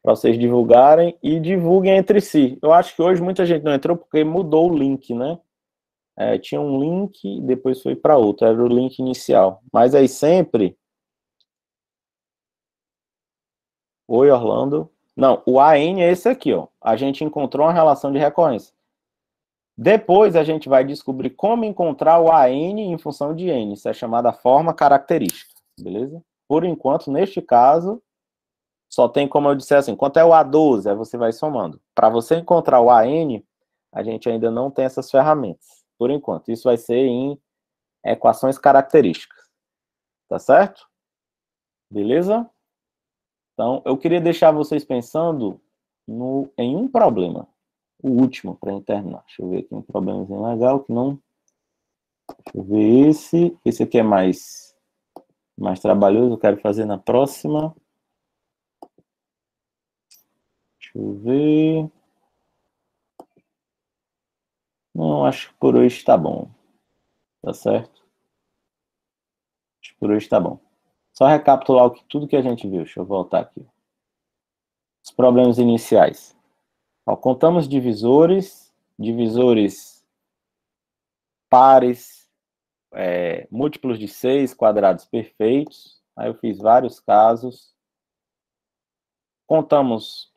Para vocês divulgarem e divulguem entre si. Eu acho que hoje muita gente não entrou porque mudou o link, né? Tinha um link, depois foi para outro, era o link inicial. Mas aí sempre... Oi, Orlando. Não, o AN é esse aqui, ó. A gente encontrou uma relação de recorrência. Depois a gente vai descobrir como encontrar o AN em função de N. Isso é chamada forma característica, beleza? Por enquanto, neste caso, só tem como eu disser assim, quanto é o A12? Aí você vai somando. Para você encontrar o AN, a gente ainda não tem essas ferramentas, por enquanto. Isso vai ser em equações características. Tá certo? Beleza? Então, eu queria deixar vocês pensando em um problema. O último, para terminar. Deixa eu ver aqui um problemazinho legal que não... Deixa eu ver esse. Esse aqui é mais trabalhoso, eu quero fazer na próxima. Deixa eu ver. Não, acho que por hoje está bom. Tá certo? Acho que por hoje está bom. Só recapitular tudo que a gente viu. Deixa eu voltar aqui. Os problemas iniciais. Ó, contamos divisores pares, múltiplos de 6, quadrados perfeitos. Aí eu fiz vários casos. Contamos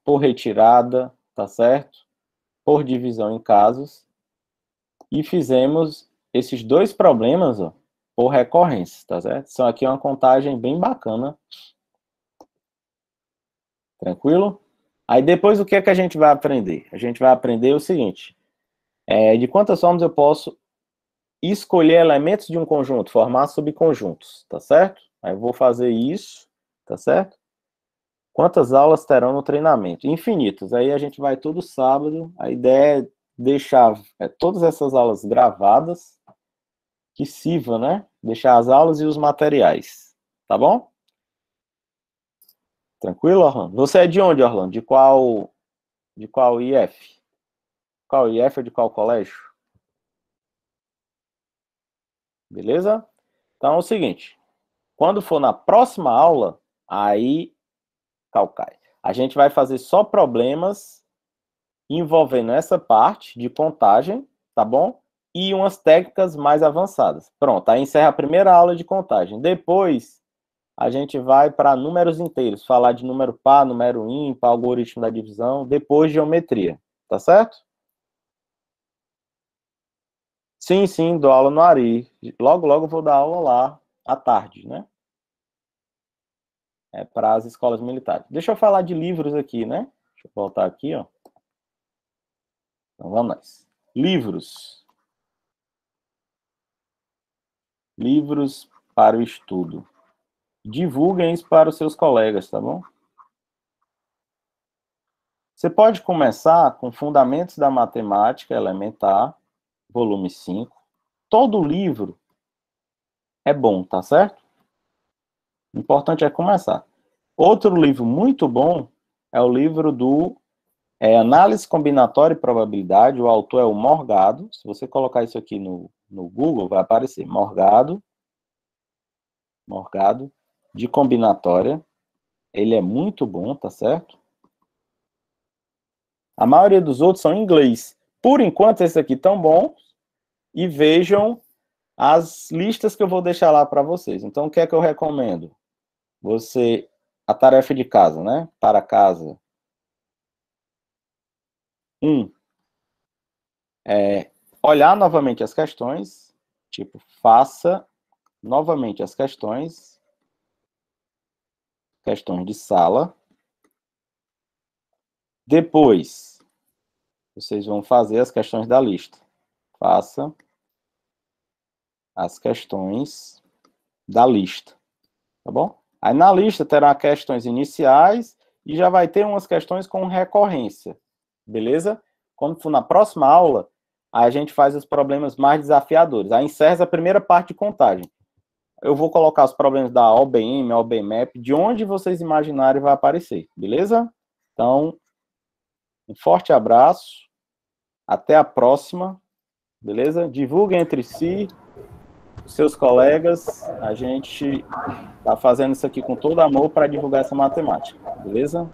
por retirada, tá certo? Por divisão em casos. E fizemos esses dois problemas, ó, por recorrência, tá certo? São aqui uma contagem bem bacana. Tranquilo? Aí depois o que é que a gente vai aprender? A gente vai aprender o seguinte. De quantas formas eu posso escolher elementos de um conjunto, formar subconjuntos, tá certo? Aí eu vou fazer isso, tá certo? Quantas aulas terão no treinamento? Infinitas. Aí a gente vai todo sábado. A ideia é deixar todas essas aulas gravadas, que sirva, né? Deixar as aulas e os materiais. Tá bom? Tranquilo, Orlando? Você é de onde, Orlando? De qual IF? Qual IF ou de qual colégio? Beleza? Então é o seguinte. Quando for na próxima aula, aí calcai. A gente vai fazer só problemas envolvendo essa parte de contagem, tá bom? E umas técnicas mais avançadas. Pronto, aí encerra a primeira aula de contagem. Depois, a gente vai para números inteiros, falar de número par, número ímpar, algoritmo da divisão, depois geometria, tá certo? Sim, dou aula no Ari. Logo eu vou dar aula lá, à tarde, né? Para as escolas militares. Deixa eu falar de livros aqui, né? Deixa eu voltar aqui, ó. Então, vamos lá. Livros. Livros para o estudo. Divulguem isso para os seus colegas, tá bom? Você pode começar com Fundamentos da Matemática Elementar, volume 5. Todo livro é bom, tá certo? O importante é começar. Outro livro muito bom é o livro do Análise Combinatória e Probabilidade. O autor é o Morgado. Se você colocar isso aqui no Google, vai aparecer Morgado, de combinatória. Ele é muito bom, tá certo? A maioria dos outros são em inglês. Por enquanto, esse aqui tão bom. E vejam as listas que eu vou deixar lá para vocês. Então, o que é que eu recomendo? A tarefa de casa, né? Para casa. 1. Olhar novamente as questões. Tipo, faça novamente as questões de sala. Depois, vocês vão fazer as questões da lista. Faça as questões da lista, tá bom? Aí na lista terá questões iniciais e já vai ter umas questões com recorrência, beleza? Quando for na próxima aula, a gente faz os problemas mais desafiadores. Aí encerra a primeira parte de contagem. eu vou colocar os problemas da OBM, OBMAP, de onde vocês imaginarem vai aparecer, beleza? Então, um forte abraço, até a próxima, beleza? Divulguem entre si, os seus colegas, a gente está fazendo isso aqui com todo amor para divulgar essa matemática, beleza?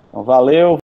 Então, valeu!